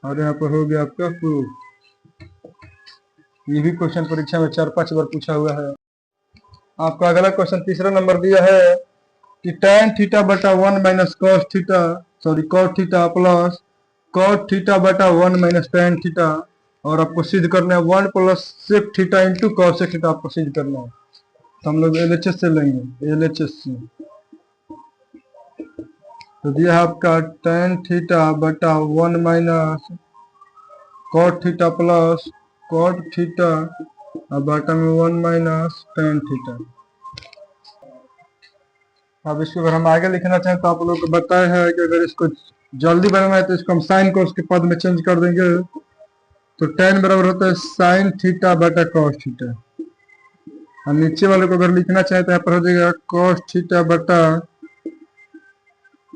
और यहाँ पर हो गया आपका प्रूफ। ये भी क्वेश्चन परीक्षा में 4-5 बार पूछा हुआ है। आपका अगला क्वेश्चन तीसरा नंबर दिया है कि tan थीटा बटा 1 minus cos theta, sorry cot theta plus cot theta बटा 1 माइनस tan थीटा, और आपको सिद्ध करना है 1 plus sec theta into cos theta आपको सिद्ध करना है। तो हम लोग एलएचएस से लेंगे, एलएचएस से। तो दिया है आपका tan थीटा बटा 1 minus cot theta plus cot theta और बटा में 1 माइनस tan थीटा। अब इसको अगर हम आगे लिखना चाहें तो आप लोग को बताया है कि अगर इसको जल्दी बनाना है तो इसको हम साइन को उसके पद में चेंज कर देंगे। तो tan बराबर होता है साइन थीटा बटा कॉस थीटा, और नीचे वाले को अगर लिखना चाहे तो यहाँ पर हो जाएगा कॉस थीटा बटा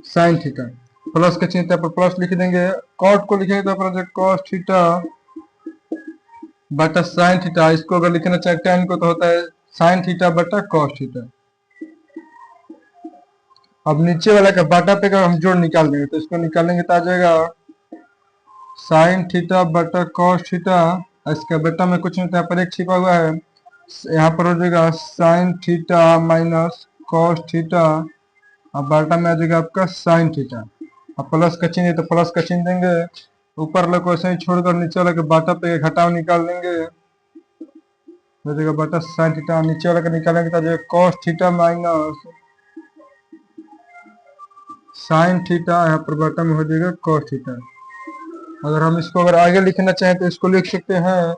साइन थीटा, प्लस के चिन्ह पर प्लस लिख देंगे। कॉट को लिखेंगे तो पर कॉस थीटा बटा साइन थीटा, इसको अगर लिखना चाहे tan को तो होता है साइन थीटा बटा कॉस थीटा। अब नीचे वाला का बाटा पे का हम जोड़ निकाल देंगे, तो इसको निकालेंगे तो आ जाएगा साइन थीटा बटा कॉस थीटा, इसका बेटा में कुछ नहीं था, यहाँ पर एक छिपा हुआ है, यहाँ पर हो जाएगा sine theta minus cos theta, अब बाटा में आ जाएगा आपका साइन थीटा। अब प्लस का चिन्ह है तो प्लस का चिन्ह देंगे, ऊपर वाले को ऐसे ही छोड़कर नीचे वाले के बाटा पे घटाव निकाल देंगे, हो जाएगा बाटा साइन थीटा। नीचे वाले का निकालेंगे तो cos theta minus sign theta, यहाँ पर बाटा में हो जाएगा कॉस थीटा। अगर हम इसको अगर आगे लिखना चाहें तो इसको लिख सकते हैं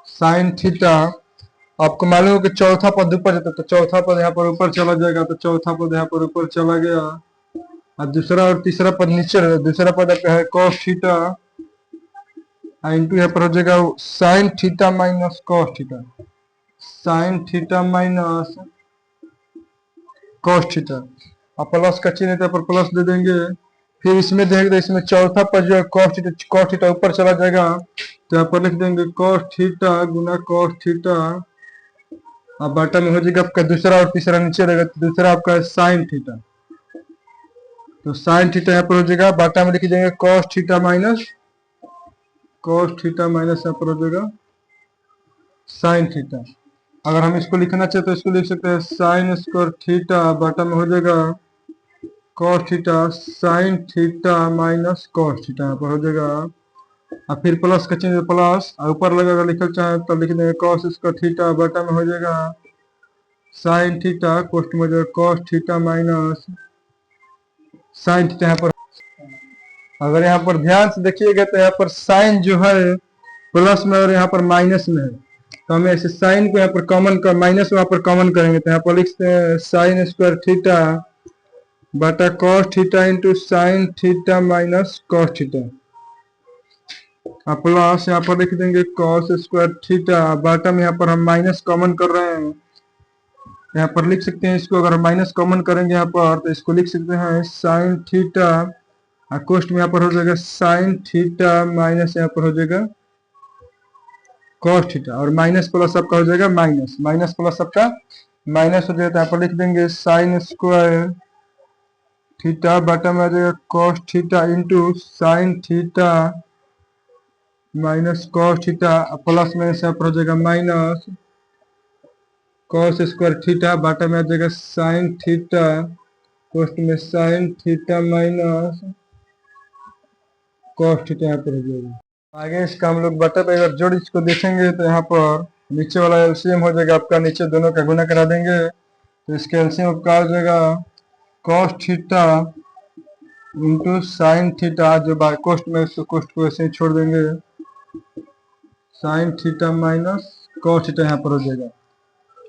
साइन थीटा। आपको मालूम हो कि चौथा पद ऊपर जाता है तो चौथा पद यहाँ पर ऊपर चला जाएगा, तो चौथा पद यहाँ पर ऊपर चला गया, और दूसरा और तीसरा पद नीचे रहेगा। दूसरा पद आपका है कॉस थीटा इंटू यहाँ पर हो जाएगा sine theta minus cos theta, sine theta minus cos theta, और प्लस का चिन्ह है पर प्लस दे देंगे। फिर इसमें देखेंगे तो इसमें चौथा पद जो है कॉस थीटा ऊपर चला जाएगा, तो यहाँ पर लिख देंगे कॉस थीटा गुना कॉस थीटा, अब बाटा में हो जाएगा आपका दूसरा और तीसरा नीचे रहेगा, तो दूसरा आपका है साइन थीटा, तो साइन थीटा यहाँ पर हो जाएगा, बाटा में लिख देंगे कॉस थीटा माइनस यहाँ पर हो जाएगा साइन थीटा। अगर हम इसको लिखना चाहे तो इसको लिख सकते हैं साइन स्क्वायर थीटा, बाटा में हो जाएगा cos theta sine theta minus cos theta, यहाँ पर हो जाएगा, और फिर प्लस का चिन्ह प्लस, और ऊपर लगा लिखना चाहे तो लिख देंगे कॉस स्क्वायर थीटा, बाटा में हो जाएगा साइन थीटा, कोष्ठ में हो जाएगा cos theta minus sign theta. यहाँ पर अगर यहाँ पर ध्यान से देखिएगा तो यहाँ पर साइन जो है प्लस में और यहाँ पर माइनस में है, तो हमें ऐसे साइन को यहाँ पर कॉमन कर माइनस वहां पर कॉमन करेंगे, तो यहाँ पर लिखते हैं साइन स्क्वायर थीटा बटा cos theta into sine theta minus cos theta, plus यहाँ पर लिख देंगे कॉस स्क्वायर थीटा, बाटा में यहाँ पर हम माइनस कॉमन कर रहे हैं, यहाँ पर लिख सकते हैं इसको, अगर हम माइनस कॉमन करेंगे यहाँ पर तो इसको लिख सकते हैं साइन थीटा, और कोष्ठ में यहाँ पर हो जाएगा साइन थीटा माइनस यहाँ पर हो जाएगा कॉस थीटा, और माइनस प्लस आपका हो जाएगा माइनस, माइनस प्लस आपका माइनस हो जाएगा, तो यहाँ पर लिख देंगे साइन स्क्वायर थीटा बटा में आ जाएगा cos theta into sine theta minus cos theta, plus में से यहाँ पर हो जाएगा माइनस कॉस स्क्वायर थीटा, बाटा में आ जाएगा साइन थीटा, कोष्ठ में sine theta minus cos theta यहाँ पर हो जाएगा। आगे इसका हम लोग बटा पे अगर जोड़ इसको देखेंगे तो यहाँ पर नीचे वाला एलसीएम हो जाएगा आपका, नीचे दोनों का गुना करा देंगे तो इसका एलसीएम आपका हो जाएगा cos theta into sine theta, जो बार कोष्ठ में उसको कोष्ठ को ऐसे ही छोड़ देंगे, sine theta minus cos theta यहाँ पर हो जाएगा।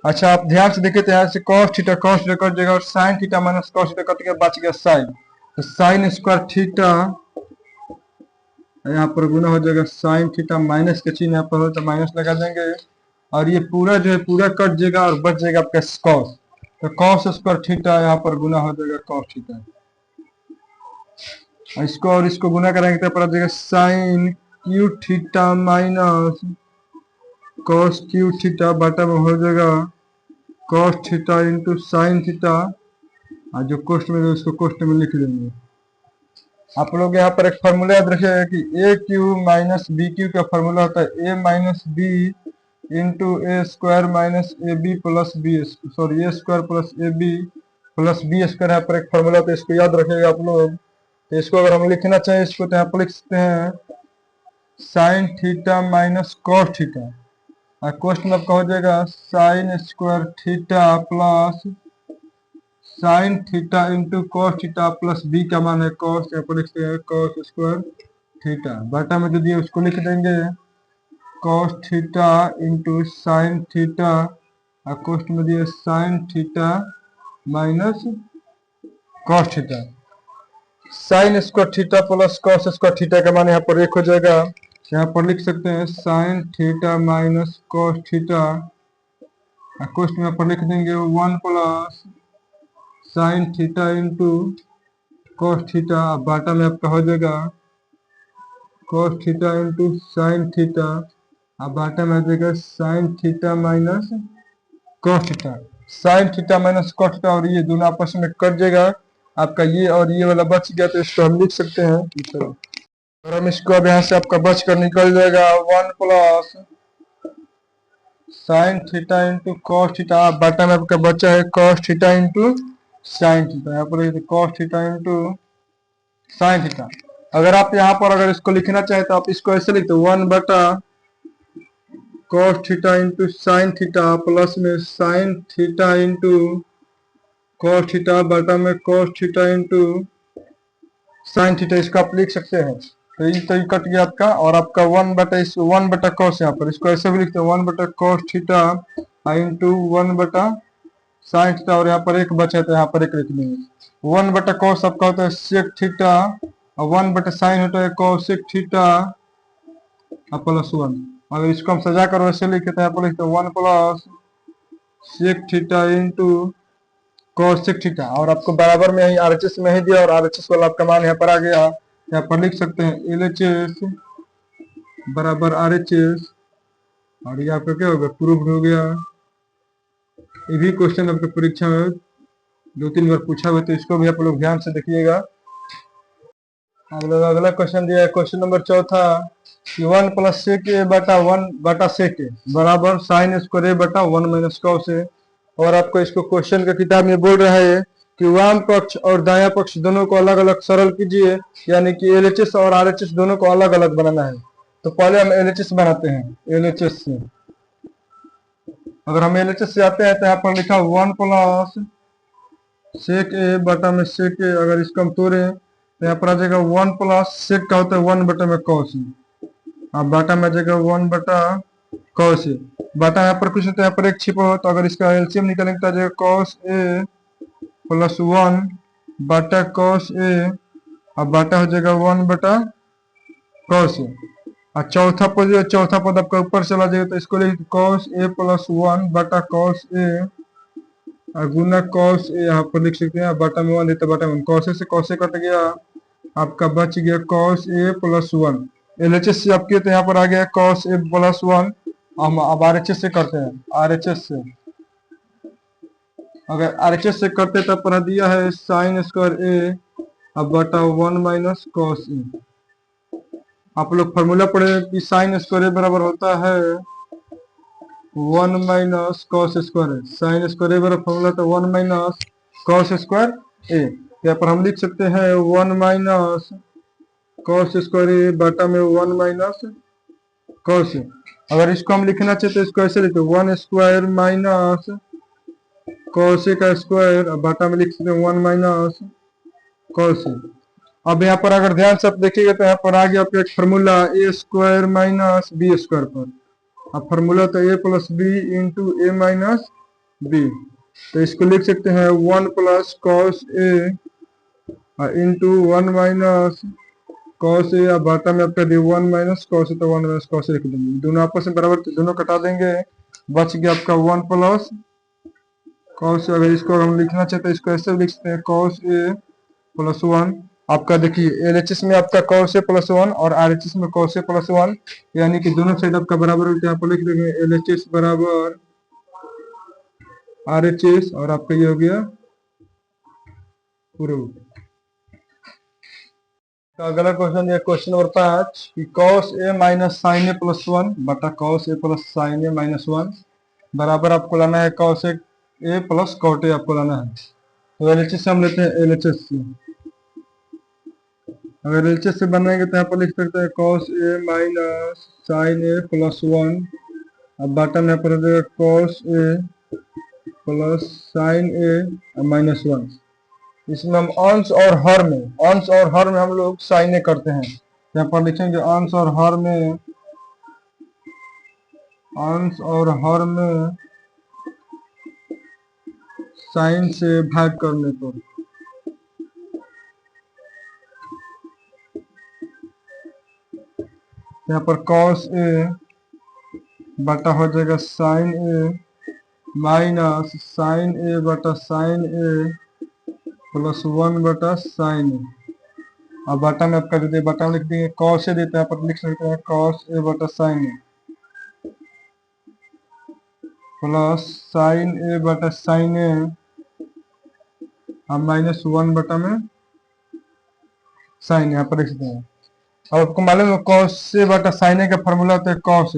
अच्छा आप ध्यान से देखिए तो यहाँ से कॉस थीटा कट जाएगा, और sine theta minus cos theta cut गया, बच गया साइन, तो साइन स्क्वायर थीटा यहाँ पर गुना हो जाएगा साइन थीटा, माइनस का चिन्ह यहाँ पर हो तो माइनस लगा देंगे, और ये पूरा जो है पूरा कट जाएगा और बच जाएगा आपका कॉस, तो कॉस स्क्वायर थीटा यहाँ पर गुना हो जाएगा कॉस थीटा, इसको और इसको गुना करेंगे तो पर आ जाएगा sine cube theta minus cos cube theta, बाटा में हो जाएगा cos theta into sine theta, और जो कोष्ठ में उसको कोष्ठ में लिख देंगे, आप लोग यहाँ पर एक फॉर्मूला याद रखिएगा कि A cube minus B cube का फॉर्मूला होता है A minus B into A square minus A B plus B, sorry A square plus A B plus B square. यहाँ पर एक फॉर्मूला तो इसको याद रखिएगा आप लोग। तो इसको अगर हम लिखना चाहें इसको तो यहाँ पर लिख सकते हैं sine theta minus cos theta, और कोष्ट में आपका हो जाएगा sine square theta plus sine theta into cos theta plus b का मान है कॉस, यहाँ पर लिखते हैं कॉस स्क्वायर थीटा। बाटा में जो दिए उसको लिख देंगे cos theta into sine theta, और कोष्ट में दिए sign theta minus cos theta. Sign square theta plus cos square theta का मान यहाँ पर 1 हो जाएगा। यहाँ पर लिख सकते हैं sine theta minus cos theta, कोष्ट में यहाँ पर लिख देंगे 1 plus sine theta into cos theta. बाटा में आपका हो जाएगा cos theta into sine theta, अब बाटा में आ जाएगा sine theta minus cos theta. Sine theta minus cos theta और ये दोनों आपस में कट जाएगा, आपका ये और ये वाला बच गया, तो इसको हम लिख सकते हैं इस तरह। और हम इसको अब यहाँ से आपका बच कर निकल जाएगा 1 plus sine theta into cos theta. बाटा में आपका बचा है cos theta into sine theta, यहाँ पर cos theta into sine theta. अगर आप यहाँ पर अगर इसको लिखना चाहे तो आप इसको ऐसे लिखते 1 बटा cos theta into sine theta plus में sine theta into cos theta बटा में cos theta into sine theta, इसको आप लिख सकते हैं। तो ये कट गया आपका, और आपका 1 बटा इस 1 बटा कॉस, यहाँ पर इसको ऐसे भी लिखते हैं 1 बटा कॉस थीटा इंटू 1 बटा साइन थीटा, और यहाँ पर एक बचा तो यहाँ पर एक लिख देंगे। 1 बटा कॉस आपका होता है सेक थीटा, और 1 बटा साइन होता है कॉसेक थीटा प्लस 1। अगर इसको हम सजा कर वैसे लिखे तो यहाँ पर लिखते हैं 1 plus sec theta into cosec theta, और आपको बराबर में ही आरएचएस में ही दिया, और आरएचएस वाला आपका मान यहाँ पर आ गया। यहाँ पर लिख सकते हैं एलएचएस बराबर आरएचएस, और ये आपका क्या हो गया, प्रूफ हो गया। ये भी क्वेश्चन आपके परीक्षा में 2-3 बार पूछा हुआ, तो इसको भी आप लोग ध्यान से देखिएगा। अगला क्वेश्चन दिया है क्वेश्चन नंबर 4 कि 1 प्लस सेक ए बटा 1 बटा सेक ए बराबर साइन स्क्वायर ए बटा 1 माइनस कॉस ए। और आपको इसको क्वेश्चन का किताब में बोल रहा है कि वाम पक्ष और दाया पक्ष दोनों को अलग अलग सरल कीजिए, यानी कि एलएचएस और आरएचएस दोनों को अलग अलग बनाना है। तो पहले हम एलएचएस बनाते हैं, एलएचएस से। अगर हम एलएचएस से आते हैं तो यहाँ पर लिखा 1 प्लस सेक ए बटा में सेक ए, अगर इसको हम तोड़े तो यहाँ पर आ जाएगा 1 प्लस सेक का होता है 1 बटा में कॉस ए, अब बाटा में आ जाएगा 1 बटा कॉस ए। बाटा यहाँ पर कुछ होता है, यहाँ पर एक छिपा हो, तो अगर इसका एलसीएम निकालेंगे तो आ जाएगा कॉस ए प्लस 1 बटा कॉस ए, अब बाटा हो जाएगा 1 बटा कॉस ए। और चौथा पद आपका ऊपर चला जाएगा, तो इसको लिख कॉस ए प्लस 1 बटा कॉस ए और गुना कॉस ए, यहाँ पर लिख सकते हैं। बाटा में 1 देता, बाटा में कॉस ए से कॉस ए कट गया, आपका बच गया कॉस ए प्लस 1। एलएचएस से आपके तो यहाँ पर आ गया कॉस ए प्लस 1। हम अब आरएचएस से करते हैं, आरएचएस से अगर आरएचएस से करते तब पर दिया है साइन स्क्वायर ए अब बटा 1 माइनस कॉस ए। आप लोग फॉर्मूला पढ़े कि साइन स्क्वायर ए बराबर होता है 1 minus cos square. Sine square A बराबर फॉर्मूला तो 1 माइनस कॉस स्क्वायर ए। यहाँ पर हम लिख सकते हैं 1 माइनस कॉस स्क्वायर ए बटा में 1 माइनस कॉस ए। अगर इसको हम लिखना चाहते तो इसको ऐसे लिखते 1 स्क्वायर माइनस कॉस ए का स्क्वायर, बटा में लिख सकते हैं 1 माइनस कॉस ए। अब यहाँ पर अगर ध्यान से आप देखिएगा तो यहाँ पर आ गया आपका एक फॉर्मूला ए स्क्वायर माइनस बी स्क्वायर पर। अब फॉर्मूला तो ए plus B into A minus B, तो इसको लिख सकते हैं 1 प्लस कॉस ए इंटू 1 माइनस कॉस ए, अब बाटा में आपका 1 माइनस कॉस ए, तो 1 माइनस कॉस ए लिख देंगे। दोनों आपस में बराबर, दोनों कटा देंगे, बच गया आपका 1 प्लस कॉस। अगर इसको हम लिखना चाहते हैं इसको ऐसे लिख सकते हैं कॉस ए प्लस 1। आपका देखिए एलएचएस में आपका कॉस ए प्लस 1 और आरएचएस में कॉस ए प्लस 1, यानी कि दोनों साइड आपका बराबर होते हैं। यहाँ पर लिख देंगे एलएचएस बराबर आरएचएस, और आपका ये हो गया प्रूफ। तो अगला क्वेश्चन ये क्वेश्चन नंबर 5 कि cos a minus sine A plus 1 बटा cos a plus sine a minus 1 बराबर आपको लाना है cos a plus cot a आपको लाना है। तो एलएचएस से हम लेते हैं एलएचएस से। अगर एलएचएस से बनाएंगे तो यहाँ पर लिख सकते हैं cos a minus sine A plus 1। अब बटा में यहाँ पर हो जाएगा cos a plus sine a minus 1। इसमें हम अंश और हर में हम लोग साइन ए करते हैं। यहाँ पर लिखेंगे अंश और हर में साइन से भाग करने पर यहाँ पर cos a बटा हो जाएगा साइन ए माइनस साइन ए बटा साइन ए प्लस 1 बटा साइन ए। अब बटा में आपका जो बटा लिख देंगे cos ए देते हैं, यहाँ पर लिख सकते हैं cos ए बटा साइन ए प्लस साइन ए बटा साइन ए अब माइनस 1 बटा में साइन यहाँ पर लिख सकते हैं। अब आपको मालूम है cos ए बटा साइन ए का फॉर्मूला होता है cos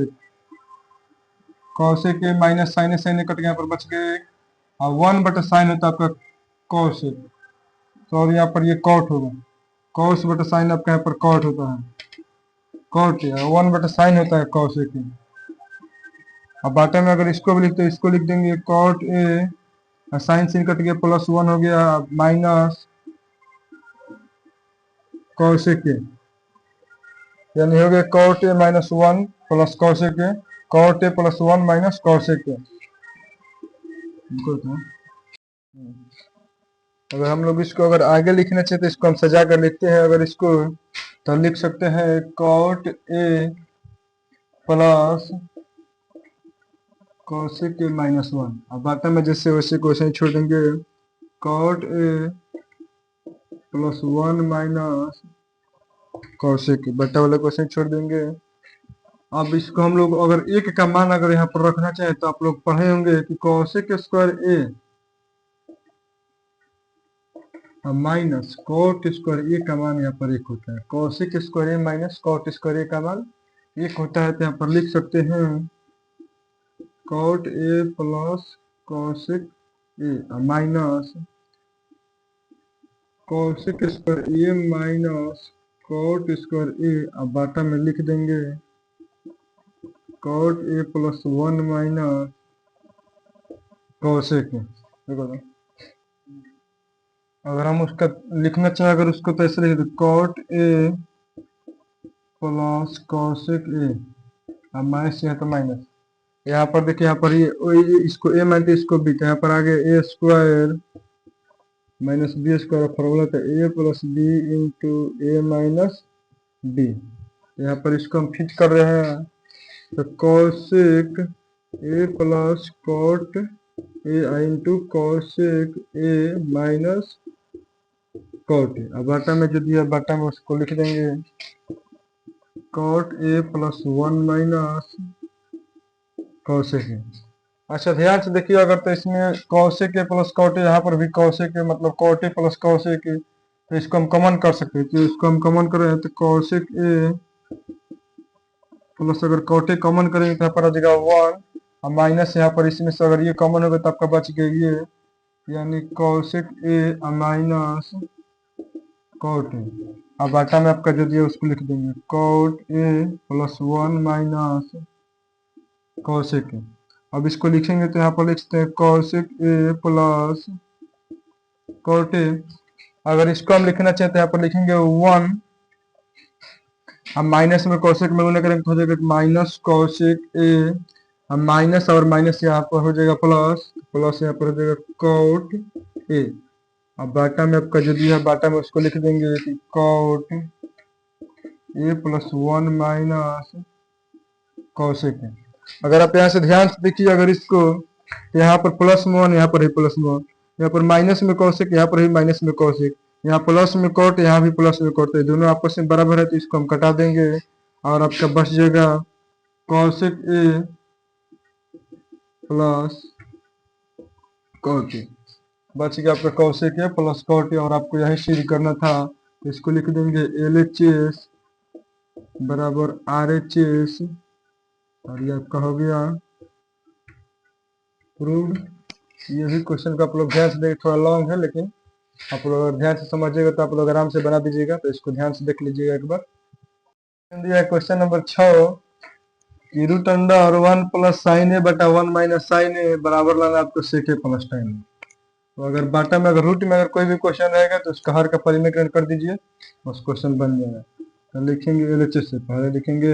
ए के माइनस साइन ए कट गया, यहाँ पर बच गए और 1 बटा साइन होता है आपका cos ए, तो और यहाँ पर ये कॉट होगा cos बटा साइन आपका यहाँ पर कॉट होता है कॉट है, 1 बटा साइन होता है cos ए के। अब बाटा में अगर इसको भी लिखते हैं, इसको लिख देंगे cot ए साइन sin कट गया प्लस 1 हो गया माइनस cos ए के, यानी हो गया cot ए माइनस 1 प्लस cos ए के, cot ए प्लस 1 माइनस cos ए के। अगर हम लोग इसको अगर आगे लिखना चाहते हैं इसको हम सजा कर लिखते हैं। अगर इसको तो लिख सकते हैं cot ए प्लस cos ए के माइनस 1। अब बाटा में जैसे वैसे क्वेश्चन छोड़ देंगे cot ए प्लस 1 माइनस cos ए के, बटा वाला क्वेश्चन छोड़ देंगे। अब इसको हम लोग अगर एक का मान अगर यहाँ पर रखना चाहे तो आप लोग पढ़े होंगे कि cos ए के स्क्वायर ए माइनस cot स्क्वायर ए का मान यहाँ पर 1 होता है। cos ए के स्क्वायर ए माइनस cot स्क्वायर ए का मान 1 होता है, तो यहाँ पर लिख सकते हैं cot ए प्लस cos ए माइनस cos स्क्वायर ए माइनस cot स्क्वायर ए। अब बाटा में लिख देंगे cot ए प्लस 1 माइनस cos ए के। देखो तो अगर हम उसका लिखना चाहे अगर उसको तो ऐसे लिख दो cot ए प्लस cos ए, अब माइनस है तो माइनस, यहाँ पर देखिए यहाँ पर ये इसको ए मानते इसको बी, तो यहाँ पर आगे A square minus B square formula था A plus B into A minus B. यहाँ पर इसको हम फिट कर रहे हैं तो cosec ए प्लस cot ए इंटू cosec ए माइनस cot ए। अब बाटा में जो दिया बाटा में उसको लिख देंगे cot ए प्लस 1 माइनस cosec ए। अच्छा ध्यान से देखिए, अगर तो इसमें cosec ए प्लस cot ए, यहाँ पर भी cosec ए मतलब cot ए प्लस cosec ए, तो इसको हम कॉमन कर सकते हैं। तो इसको हम कॉमन कर रहे हैं तो cosec ए प्लस अगर cot ए कॉमन करेंगे तो यहाँ पर आ जाएगा 1 और माइनस यहाँ पर इसमें से अगर ये कॉमन होगा तो आपका बच गया ये, यानी cosec ए माइनस cot ए। अब बाटा में आपका जो दिया उसको लिख देंगे cot ए प्लस 1 माइनस cosec ए। अब इसको लिखेंगे तो यहाँ पर लिखते हैं cosec ए प्लस cot ए। अगर इसको हम लिखना चाहते हैं यहाँ पर लिखेंगे 1, अब माइनस में cosec में गुणा करेंगे तो हो जाएगा माइनस cosec ए, अब माइनस और माइनस यहाँ पर हो जाएगा प्लस, प्लस यहाँ पर हो जाएगा cot ए। अब बाटा में आपका जो दिया है बाटा में उसको लिख देंगे कि cot ए प्लस 1 माइनस cosec ए। अगर आप यहाँ से ध्यान से देखिए, अगर इसको यहाँ पर प्लस में 1 यहाँ पर ही प्लस में 1, यहाँ पर माइनस में cosec यहाँ पर ही माइनस में cosec, यहाँ प्लस में cot यहाँ भी प्लस में cot, दोनों आपस में बराबर है तो इसको हम कटा देंगे और आपका बच जाएगा cosec ए प्लस cot ए। बच गया आपका cosec ए प्लस cot ए, और आपको यही सिद्ध करना था तो इसको लिख देंगे LHS बराबर RHS, और ये आपका हो गया प्रूव्ड। ये भी क्वेश्चन का आप लोग ध्यान से देख, थोड़ा लॉन्ग है लेकिन आप लोग अगर ध्यान से समझिएगा तो आप लोग आराम से बना दीजिएगा। तो इसको ध्यान से देख लीजिएगा एक बार। दिया क्वेश्चन नंबर 6 कि रूट अंडर 1 प्लस साइन ए बटा 1 माइनस साइन ए बराबर लाना आपको सेक ए प्लस tan ए। तो अगर बाटा में अगर रूट में अगर कोई भी क्वेश्चन रहेगा तो उसका हर का परिमीकरण कर दीजिए, उस क्वेश्चन बन जाएगा। तो लिखेंगे LHS से पहले लिखेंगे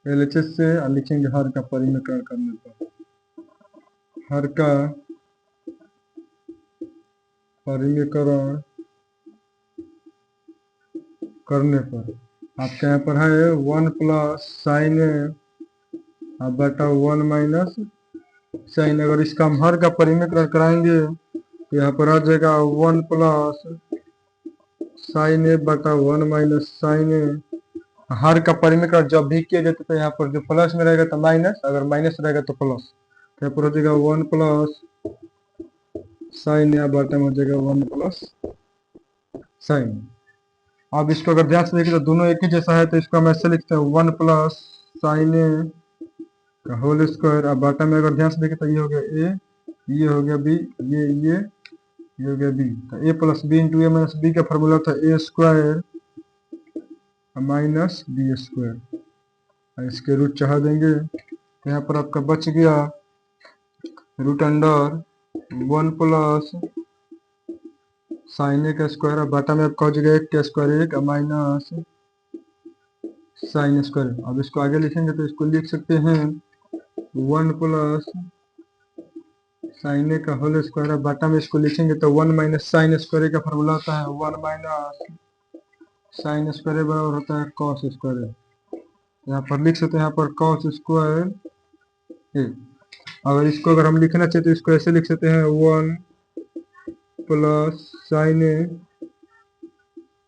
LHS से और लिखेंगे हर का परिमीकरण करने पर, हर का परिमीकरण करने पर आपके यहाँ पर है 1 प्लस साइन ए बटा 1 माइनस साइन। अगर इसका हम हर का परिमीकरण कराएंगे तो यहाँ पर आ जाएगा 1 प्लस साइन ए बटा 1 माइनस साइन ए। हर का परिमीकरण जब भी किया जाता है तो यहाँ पर जो प्लस में रहेगा तो माइनस, अगर माइनस रहेगा तो प्लस। तो यहाँ पर हो जाएगा 1 प्लस साइन ए बटा में हो जाएगा 1 प्लस साइन। अब इसको अगर ध्यान से देखिए तो दोनों एक ही जैसा है, तो इसको हम ऐसे लिखते हैं 1 प्लस साइन ए का होल स्क्वायर। अब बाटा में अगर ध्यान से देखें तो ये हो गया ए, ये हो गया बी, ये हो गया बी। तो ए plus B into A minus B का फॉर्मूला था ए स्क्वायर माइनस बी स्क्वायर। इसके रूट चढ़ा देंगे तो यहाँ पर आपका बच गया रूट अंडर 1 प्लस साइन ए का स्क्वायर। अब बाटा में आपका हो जाएगा 1 का स्क्वायर 1 माइनस साइन स्क्वायर। अब इसको आगे लिखेंगे तो इसको लिख सकते हैं 1 प्लस साइन ए का होल स्क्वायर। बाटा में इसको लिखेंगे तो 1 माइनस साइन स्क्वायर का फॉर्मूला होता है 1 माइनस साइन स्क्वायर बराबर होता है कॉस स्क्वायर। यहाँ पर लिख सकते हैं यहाँ पर कॉस स्क्वायर ए। अगर इसको अगर हम लिखना चाहते तो इसको ऐसे लिख सकते हैं 1 प्लस साइन ए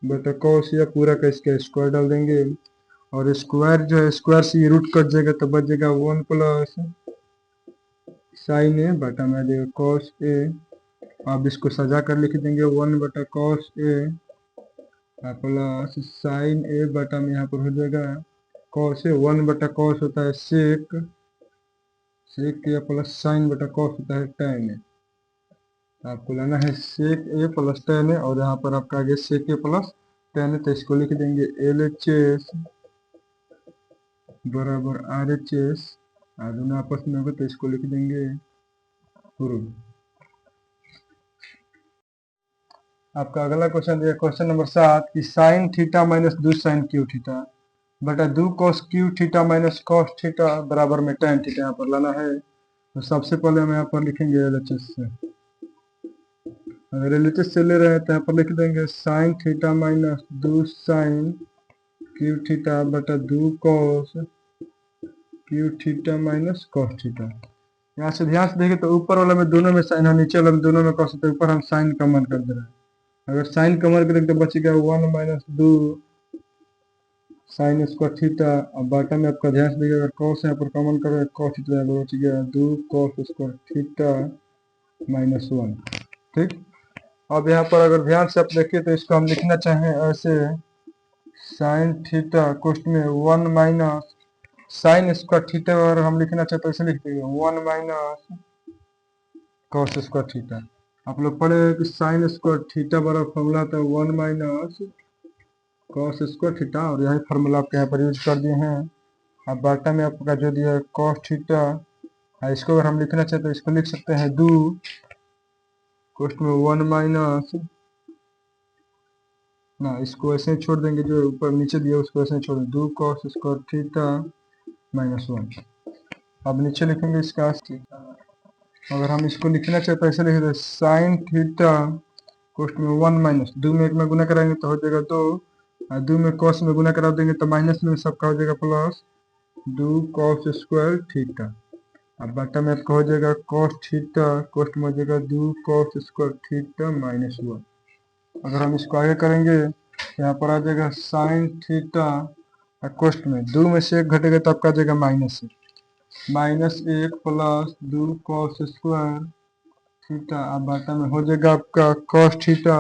बटा कॉस, या पूरा का इसका स्क्वायर डाल देंगे और स्क्वायर जो है स्क्वायर से ये रूट कट जाएगा तो बच जाएगा 1 प्लस साइन ए बटा में आ जाएगा कॉस ए। अब इसको सजा कर लिख देंगे 1 बटा कॉस ए प्लस साइन ए बटा में यहाँ पर हो जाएगा कॉस ए। 1 बटा कॉस होता है सेक ए प्लस साइन बटा कॉस होता है tan ए। आपको लाना है सेक ए प्लस tan ए और यहाँ पर आपका आगे सेक ए प्लस tan ए। तो इसको लिख देंगे LHS बराबर RHS, दोनों आपस में होगा तो इसको लिख देंगे प्रूव। आपका अगला क्वेश्चन दिया क्वेश्चन नंबर 7 कि sine theta minus 2 sine cube theta बटा 2 cos cube theta minus cos theta बराबर में tan थीटा यहाँ पर लाना है। तो सबसे पहले हम यहाँ पर लिखेंगे LHS से। अगर LHS से ले रहे हैं तो यहाँ पर लिख देंगे sine theta minus 2 sine cube theta बटा 2 cos cube theta minus cos theta. यहाँ से ध्यान से देखें तो ऊपर वाला में दोनों में साइन है, नीचे वाला में दोनों में कॉस, तो ऊपर हम साइन कॉमन कर दे रहे हैं। अगर साइन कॉमन करेंगे तो बचेगा 1 माइनस 2 साइन स्क्वायर थीटा। अब बाटा में आपका ध्यान से देखिए अगर कॉस यहाँ पर कॉमन करें कॉस थीटा बच गया 2 कॉस स्क्वायर थीटा माइनस 1। ठीक, अब यहाँ पर अगर ध्यान से आप देखिए तो इसको हम लिखना चाहें ऐसे साइन थीटा कोष्ठ में 1 माइनस साइन स्क्वायर थीटा, अगर हम लिखना चाहते तो ऐसे लिख देंगे 1 माइनस कॉस स्क्वायर थीटा। आप लोग पढ़े कि साइन स्क्वायर थीटा बराबर फॉर्मूला था 1 माइनस कॉस स्क्वायर थीटा, और यही फार्मूला आपके यहाँ पर यूज कर दिए हैं। अब बाटा में आपका जो दिया है कॉस थीटा, इसको अगर हम लिखना चाहते तो इसको लिख सकते हैं 2 कोष्ठ में 1 माइनस, ना इसको ऐसे ही छोड़ देंगे, जो ऊपर नीचे दिया उसको ऐसे ही छोड़ देंगे 2 कॉस स्क्वायर थीटा माइनस 1। अब नीचे लिखेंगे इसका अगर हम इसको लिखना चाहते तो ऐसे लिख दें साइन थीटा कोष्ठ में 1 माइनस 2 में 1 में गुना कराएंगे तो हो जाएगा 2, और 2 में कॉस में गुना करा देंगे तो माइनस में सबका हो जाएगा प्लस 2 कॉस स्क्वायर थीटा। अब बटा में आपका हो जाएगा कॉस थीटा कोष्ठ में हो जाएगा 2 कॉस स्क्वायर थीटा माइनस 1। अगर हम इसको आगे करेंगे यहाँ पर आ जाएगा साइन थीटा कोष्ठ में 2 में से 1 घटेगा तो आपका आ जाएगा -1 प्लस 2 कॉस स्क्वायर थीटा, अब बाटा में हो जाएगा आपका cos थीटा,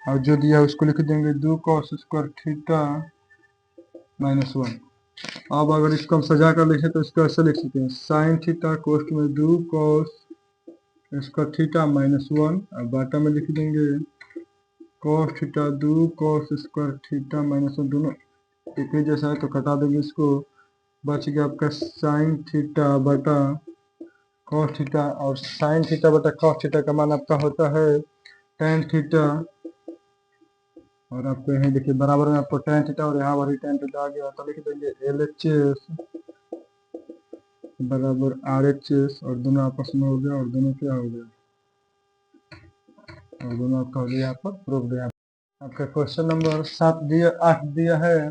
और जो दिया उसको लिख देंगे 2 cos स्क्वायर थीटा -1। अब अगर इसको हम सजा कर लिखे तो इसको ऐसे लिख सकते हैं साइन थीटा कोष्ठ में 2 cos स्क्वायर थीटा -1, और बाटा में लिख देंगे cos theta 2 cos square theta -1, दोनों एक ही जैसा है तो कटा देंगे इसको, बच गया आपका साइन थीटा बटा cos थीटा, और साइन थीटा बटा cos थीटा का मान आपका होता है tan थीटा, और आपको यहीं देखिए बराबर में आपको tan थीटा और यहाँ वही tan थीटा आ गया, तो लिख देंगे LHS बराबर RHS, और दोनों आपस में हो गया, और दोनों क्या हो गया, और दोनों आपका हो गया यहाँ पर प्रूफ दिया। आपका क्वेश्चन नंबर 8 दिया है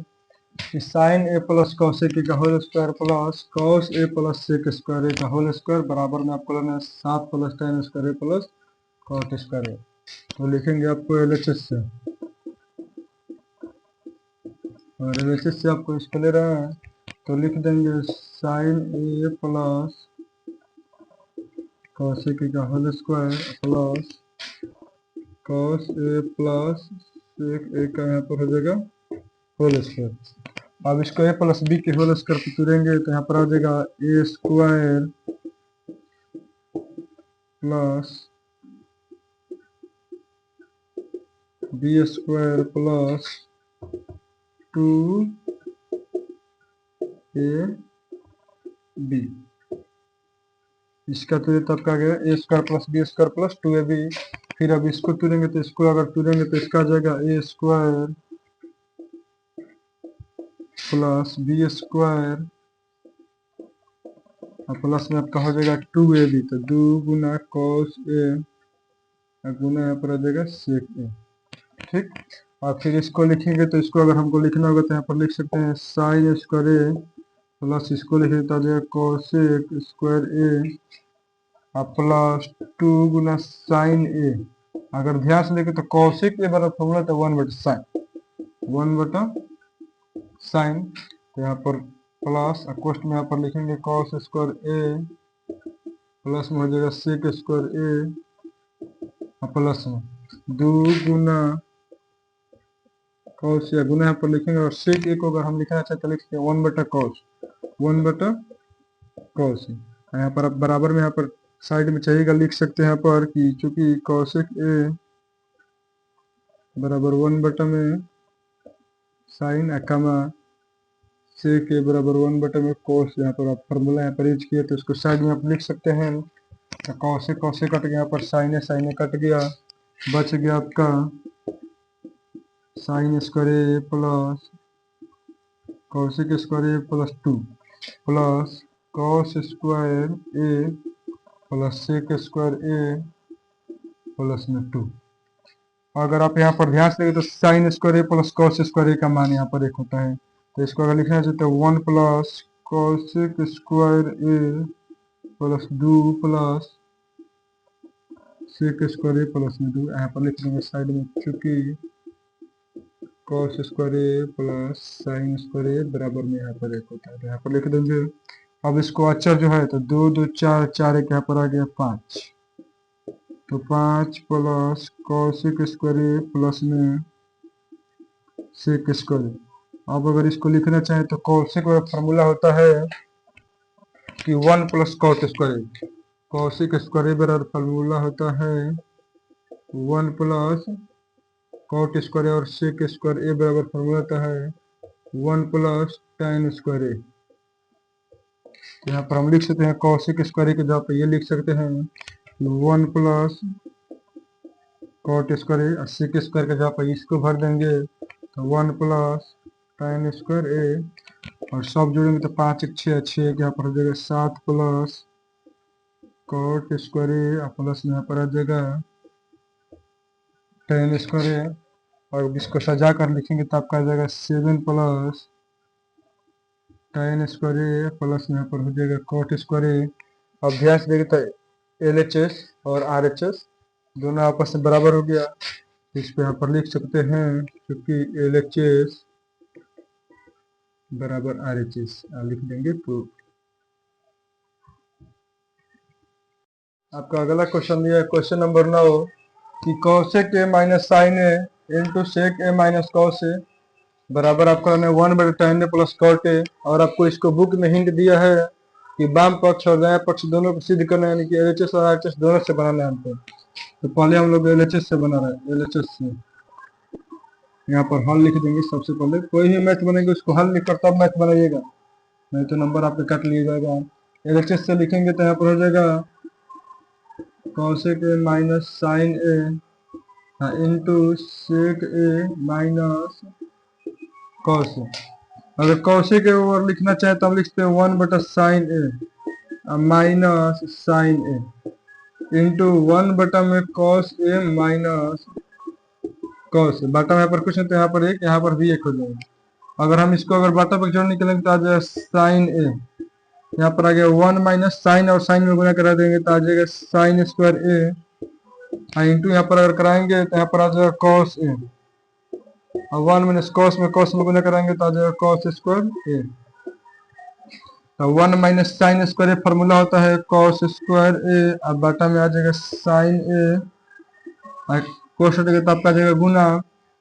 कि sign A plus cos A का whole square plus cos A plus sec square ए का होल स्क्वायर बराबर में आपको लेना है 7 plus tan square A plus cot square ए। तो लिखेंगे आपको LHS से, और LHS से आपको इसको ले रहा है तो लिख देंगे sine A plus cos A का whole square plus cos A plus sec A का यहाँ पर हो जाएगा होल स्क्वायर। अब इसको ए प्लस बी के होल स्क्वायर पे तुरेंगे तो यहाँ पर आ जाएगा A square plus B square plus 2ab, इसका तुरे तब का गया A square plus B square plus 2ab। फिर अब इसको तुरेंगे तो इसको अगर तुरेंगे तो इसका आ जाएगा A square plus B square और प्लस में आपका हो जाएगा 2ab, तो 2 गुना कॉस ए गुना यहाँ पर आ जाएगा सेक ए। ठीक, और फिर इसको लिखेंगे तो इसको अगर हमको लिखना होगा तो यहाँ पर लिख सकते हैं साइन स्क्वायर ए प्लस इसको लिखेंगे तो आ जाएगा कोसेक स्क्वायर ए और प्लस 2 गुना साइन ए। अगर ध्यान से देखें तो कोसेक ए बराबर फॉर्मूला था 1/sin, तो यहाँ पर प्लस क्वेश्चन में यहाँ पर लिखेंगे कॉस स्क्वायर ए प्लस में हो जाएगा सेक स्क्वायर ए प्लस में 2 गुना कॉस या गुना यहाँ पर लिखेंगे, और सेक ए को अगर हम लिखना चाहते तो लिखेंगे 1/cos यहाँ पर आप बराबर में यहाँ पर साइड में चाहिएगा लिख सकते हैं यहाँ पर कि चूंकि कॉसेक ए बराबर 1 में साइन अकामा सेक ए बराबर 1 में कॉस, यहाँ पर आप फॉर्मूला यहाँ पर यूज किए तो इसको साइड में आप लिख सकते हैं। तो कॉसेक कट गया, यहाँ पर साइन ए कट गया, बच गया आपका sign square A plus cosec square A plus 2 plus cos square A plus sec square A plus में 2। अगर आप यहाँ पर ध्यान से देखें तो sign square A plus cos square ए का मान यहाँ पर एक होता है, तो इसको अगर लिखना चाहते हैं 1 plus cosec square A plus 2 plus sec square A plus में 2, यहाँ पर लिख देंगे साइड में चूंकि cos square A plus sine square A बराबर में यहाँ पर एक होता है, तो यहाँ पर लिख देंगे। अब इसको अचर जो है तो 2 2 4 4 एक यहाँ पर आ गया 5, तो 5 plus cosec square A plus में सेक स्क्वायर। अब अगर इसको लिखना चाहें तो कॉसेक का फॉर्मूला होता है कि 1 plus cot square A, cosec square A बराबर फॉर्मूला होता है 1 प्लस कॉट स्क्वायर और सेक स्क्वायर ए बराबर फॉर्मूला होता है 1 प्लस tan स्क्वायर ए। यहाँ पर हम लिख सकते हैं कॉसेक स्क्वायर ए के जगह पर ये लिख सकते हैं 1 प्लस कॉट स्क्वायर ए और सेक स्क्वायर के जगह पर इसको भर देंगे तो 1 प्लस tan स्क्वायर ए, और सब जोड़ेंगे तो 5 1 6 6 यहाँ पर हो जाएगा 7 plus cot square A plus में यहाँ पर आ जाएगा tan स्क्वायर ए, और इसको सजा कर लिखेंगे तो आपका आ जाएगा 7 plus tan square A plus में यहाँ पर हो जाएगा कॉट स्क्वायर ए। अब ध्यान से देखें तो LHS और RHS दोनों आपस में बराबर हो गया, इस पे यहाँ पर लिख सकते हैं क्योंकि LHS बराबर RHS लिख देंगे तो आपका अगला क्वेश्चन दिया है क्वेश्चन नंबर 9 कि cosec A minus sine A into sec A minus cos A बराबर आपका 1/tan ए प्लस कॉट ए। और आपको इसको बुक में हिंट दिया है कि वाम पक्ष और दायां पक्ष दोनों को सिद्ध करना है, यानी कि एलएचएस और आरएचएस दोनों से बनाना है हमको। तो पहले हम लोग एलएचएस से बना रहे हैं। एलएचएस से यहाँ पर हल लिख देंगे। सबसे पहले कोई भी मैथ बनेंगे उसको हल लिख कर तब मैथ बनाइएगा, नहीं तो नंबर आपके काट लिया जाएगा। एलएचएस से लिखेंगे तो यहाँ पर हो जाएगा cosec A minus sine A into sec A minus cos A. अगर कॉसेक के ओवर लिखना चाहे तो हम लिखते हैं 1/sin A minus sine A into 1 में कॉस ए माइनस कॉस ए। बाटा में यहाँ पर कुछ नहीं तो यहाँ पर एक, यहाँ पर भी एक हो जाएगा। अगर हम इसको अगर बाटा पर जोड़ निकलेंगे तो आ जाएगा साइन ए, यहाँ पर आ गया 1 माइनस साइन और साइन में गुना करा देंगे तो आ जाएगा साइन स्क्वायर ए इंटू यहाँ पर अगर कराएंगे तो यहाँ पर आ जाएगा कॉस ए और 1 माइनस कॉस में गुना कराएंगे तो आ जाएगा कॉस स्क्वायर ए। तो 1 minus sign square a formula होता है कॉस स्क्वायर ए। अब बाटा में आ जाएगा साइन ए कोस हटेगा तो आपका जाएगा गुना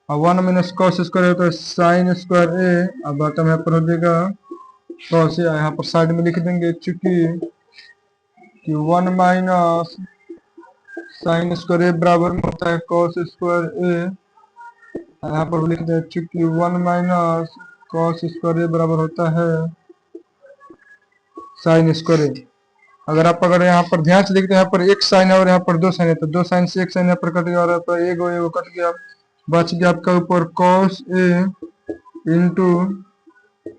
और 1 माइनस कॉस स्क्वायर होता है साइन स्क्वायर ए। अब बाटा में यहाँ पर हो जाएगा कॉस ए, यहाँ पर साइड में लिख देंगे चूंकि कि 1 माइनस साइन स्क्वायर ए बराबर में होता है कॉस स्क्वायर ए। यहाँ पर लिख दें चूंकि 1 माइनस कॉस स्क्वायर ए बराबर होता है साइन स्क्वायर ए। अगर यहाँ पर ध्यान से देखते हैं यहाँ पर एक साइन है और यहाँ पर 2 साइन है, तो 2 साइन से एक साइन यहाँ पर कट गया और यहाँ पर एगो कट गया, बच गया आपका ऊपर कॉस ए इंटू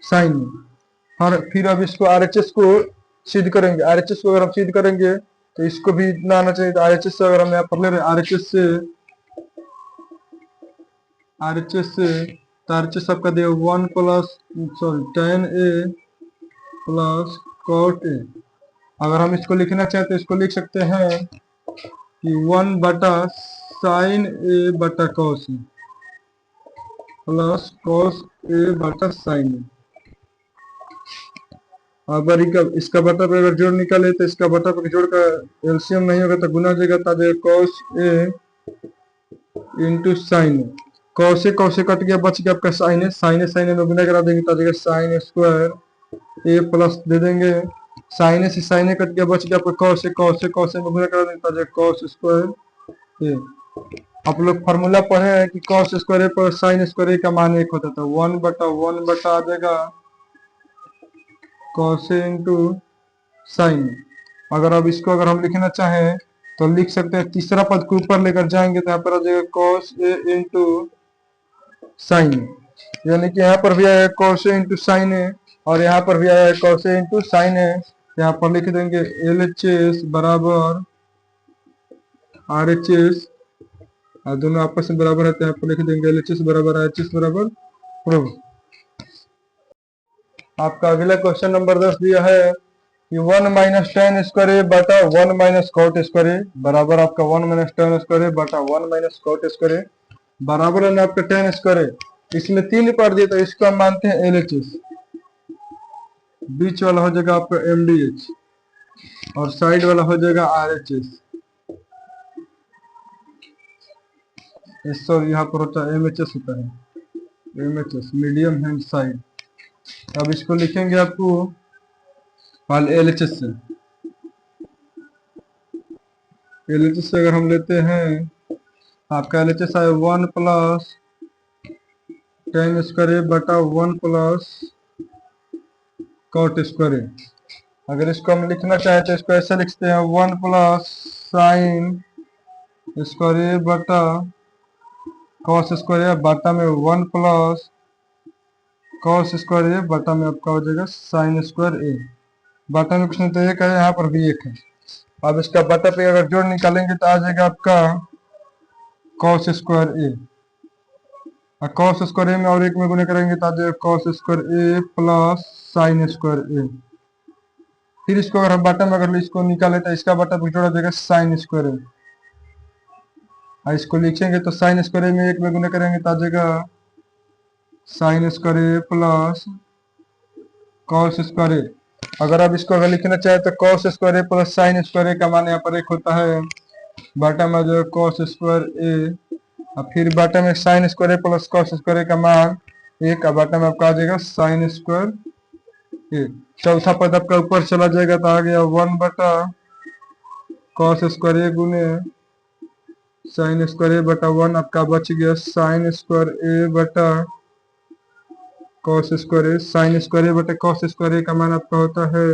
साइन। और फिर अब इसको आरएचएस को सिद्ध करेंगे। आरएचएस को अगर हम सिद्ध करेंगे तो इसको भी इतना आना चाहिए। तो आरएचएस से अगर हम यहाँ पर ले रहे हैं आरएचएस से तो आरएचएस आपका देगा 1 plus tan a plus cot a. अगर हम इसको लिखना चाहें तो इसको लिख सकते हैं कि 1/sin ए बटा कॉस ए प्लस कॉस ए बटा साइन ए। अगर इसका बटा पे अगर जोड़ निकाले तो इसका बटा पे जोड़ का एलसीएम नहीं होगा तो गुना हो जाएगा तो cos A into sine A. Cos A cut गया, बच गया आपका साइन ए। साइन में गुना करा देंगे तो साइन स्क्वायर ए प्लस दे देंगे। साइन ए से साइन ए कट गया, बच गया आपका कॉस ए में गुना करा देंगे तो कॉस स्क्वायर ए। आप लोग फॉर्मूला पढ़े हैं कि कॉस स्क्वायर ए पर साइन स्क्वायर ए का मान 1 होता था। 1/1 आ जाएगा कॉस ए इंटू साइन। अगर अब इसको अगर हम लिखना चाहें तो लिख सकते हैं, तीसरा पद को ऊपर लेकर जाएंगे तो यहाँ पर आ जाएगा कॉस ए इंटू साइन, यानी कि यहाँ पर भी आया कॉस ए इंटू साइन ए और यहाँ पर भी आया कॉस ए इंटू साइन ए। यहाँ पर लिख देंगे एलएचएस बराबर आरएचएस और दोनों आपस में बराबर है तो यहाँ पर लिख देंगे एलएचएस बराबर आरएचएस बराबर प्रूव। आपका अगला क्वेश्चन नंबर 10 दिया है कि 1 माइनस tan स्क्वायर ए बटा 1 माइनस कॉट स्क्वायर ए बराबर आपका 1 माइनस tan स्क्वायर ए बटा 1 माइनस कॉट स्क्वायर ए बराबर है ना आपका tan स्क्वायर ए। इसमें 3 पार्ट दिया तो इसको हम मानते हैं एलएचएस। बीच वाला हो जाएगा आपका एमडीएच और साइड वाला हो जाएगा आरएचएस। सॉरी यहाँ पर होता है एमएचएस होता है एमएचएस मीडियम हैंड साइड। अब इसको लिखेंगे आपको पहले एलएचएस से। एलएचएस से अगर हम लेते हैं आपका एलएचएस है 1 प्लस tan स्क्वायर ए बटा 1 प्लस कॉट स्क्वायर ए। अगर इसको हम लिखना चाहें तो इसको ऐसे लिखते हैं 1 प्लस साइन स्क्वायर ए बटा कॉस स्क्वायर ए बटा में 1 प्लस कॉस स्क्वायर ए बटा में आपका हो जाएगा साइन स्क्वायर ए। बटा में कुछ नहीं तो एक है, यहाँ पर भी एक है। अब इसका बटा पे अगर जोड़ निकालेंगे तो आ जाएगा आपका कॉस स्क्वायर ए और कॉस स्क्वायर ए में और एक में गुना करेंगे तो आ जाएगा cos square A plus sine square A. फिर इसको अगर हम बटा में अगर इसको निकाले तो इसका बटा पे जोड़ा जाएगा साइन स्क्वायर ए और इसको लिखेंगे तो साइन स्क्वायर ए में एक में गुना करेंगे तो आ जाएगा sine square A plus cos square ए। अगर आप इसको अगर लिखना चाहे तो cos square A plus sine square ए का मान यहाँ पर एक होता है, बाटा में जो कॉस स्क्वायर ए और फिर बाटा में sign square A plus cos square ए का मान एक, और बाटा में आपका आ जाएगा साइन स्क्वायर ए। चौथा पद आपका ऊपर चला जाएगा तो आ गया 1 बटा कॉस स्क्वायर ए गुने साइन स्क्वायर ए बटा 1, आपका बच गया साइन स्क्वायर ए बटा कॉस स्क्वायर ए। साइन स्क्वायर ए बटा कॉस स्क्वायर ए का मान आपका होता है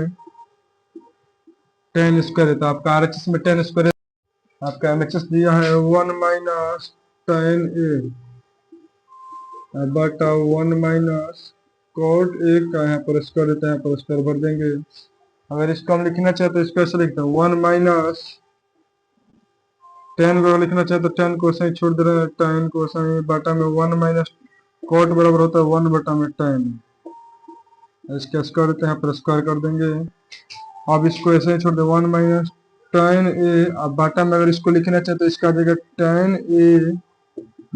टेन स्क्वायर ए, तो आपका आरएचएस में टेन स्क्वायर ए, आपका एमएचएस दिया है 1 माइनस टेन ए बटा 1 माइनस कॉट ए का यहाँ पर स्क्वायर देते हैं, यहाँ पर स्क्वायर भर देंगे। अगर इसको हम लिखना चाहे तो इसको ऐसे लिखते हैं 1 माइनस टेन को लिखना चाहे तो टेन को सही छोड़ दे रहे हैं, टेन को सही बाटा में 1 माइनस कॉट बराबर होता है 1 बटा में टेन, इसका स्क्वायर देते हैं, यहाँ पर स्क्वायर कर देंगे। अब इसको ऐसे ही छोड़ दे 1 माइनस टेन ए, अब बाटा में अगर इसको लिखना चाहे तो इसका आ जाएगा टेन ए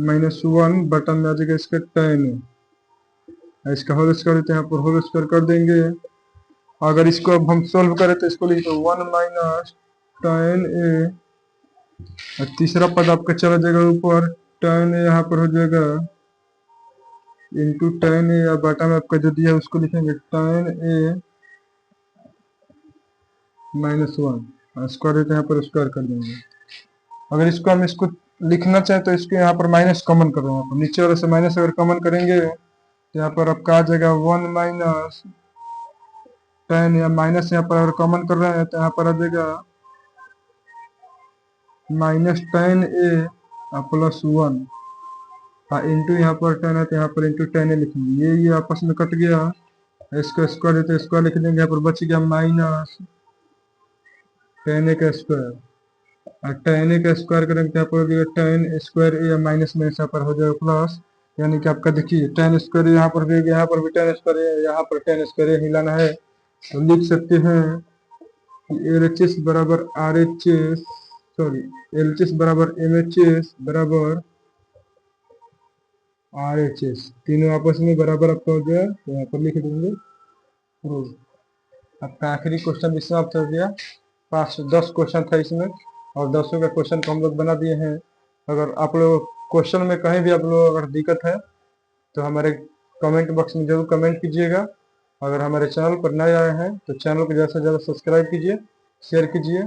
माइनस 1 बटा में आ जाएगा इसका टेन ए, इसका होल स्क्वायर देते हैं, यहाँ पर होल स्क्वायर कर देंगे। अगर इसको अब हम सोल्व करें तो इसको लिखते 1 माइनस टेन ए, तीसरा पद आपका चला जाएगा ऊपर, टेन ए यहाँ पर हो जाएगा इंटू टेन ए, या बाटा में आपका जो दिया है उसको लिखेंगे टेन ए माइनस 1, स्क्वायर देते हैं, यहाँ पर स्क्वायर कर देंगे। अगर इसको हम इसको लिखना चाहें तो इसको यहाँ पर माइनस कॉमन कर रहे हैं, यहाँ पर नीचे वाले से माइनस अगर कॉमन करेंगे तो यहाँ पर आपका आ जाएगा 1 माइनस टेन, या माइनस यहाँ पर अगर कॉमन कर रहे हैं तो यहाँ पर आ जाएगा माइनस टेन ए प्लस 1, हाँ इंटू यहाँ पर टेन है तो यहाँ पर इंटू टेन ए लिखेंगे, ये आपस में कट गया, इसका स्क्वायर देते स्क्वायर लिख देंगे, यहाँ पर बच गया माइनस टेन ए का स्क्वायर, और टेन ए का स्क्वायर करेंगे तो यहाँ पर हो जाएगा टेन स्क्वायर ए, माइनस में यहाँ पर हो जाएगा प्लस, यानी कि आपका देखिए टेन स्क्वायर ए यहाँ पर भी, यहाँ पर भी टेन स्क्वायर ए, यहाँ पर टेन स्क्वायर ए हिलाना है, तो लिख सकते हैं कि एल एच एस बराबर R H S, sorry L H S बराबर एम एच एस बराबर आर एच एस, तीनों आपस में बराबर आपका हो गया, तो यहाँ पर लिख देंगे प्रूव। आपका आखिरी क्वेश्चन भी समाप्त हो गया। 10 क्वेश्चन था इसमें और 10 का क्वेश्चन को हम लोग बना दिए हैं। अगर आप लोग क्वेश्चन में कहीं भी आप लोग अगर दिक्कत है तो हमारे कमेंट बॉक्स में जरूर कमेंट कीजिएगा। अगर हमारे चैनल पर नए आए हैं तो चैनल को ज़्यादा से ज़्यादा सब्सक्राइब कीजिए, शेयर कीजिए।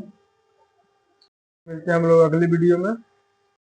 मिलते हैं हम लोग अगली वीडियो में।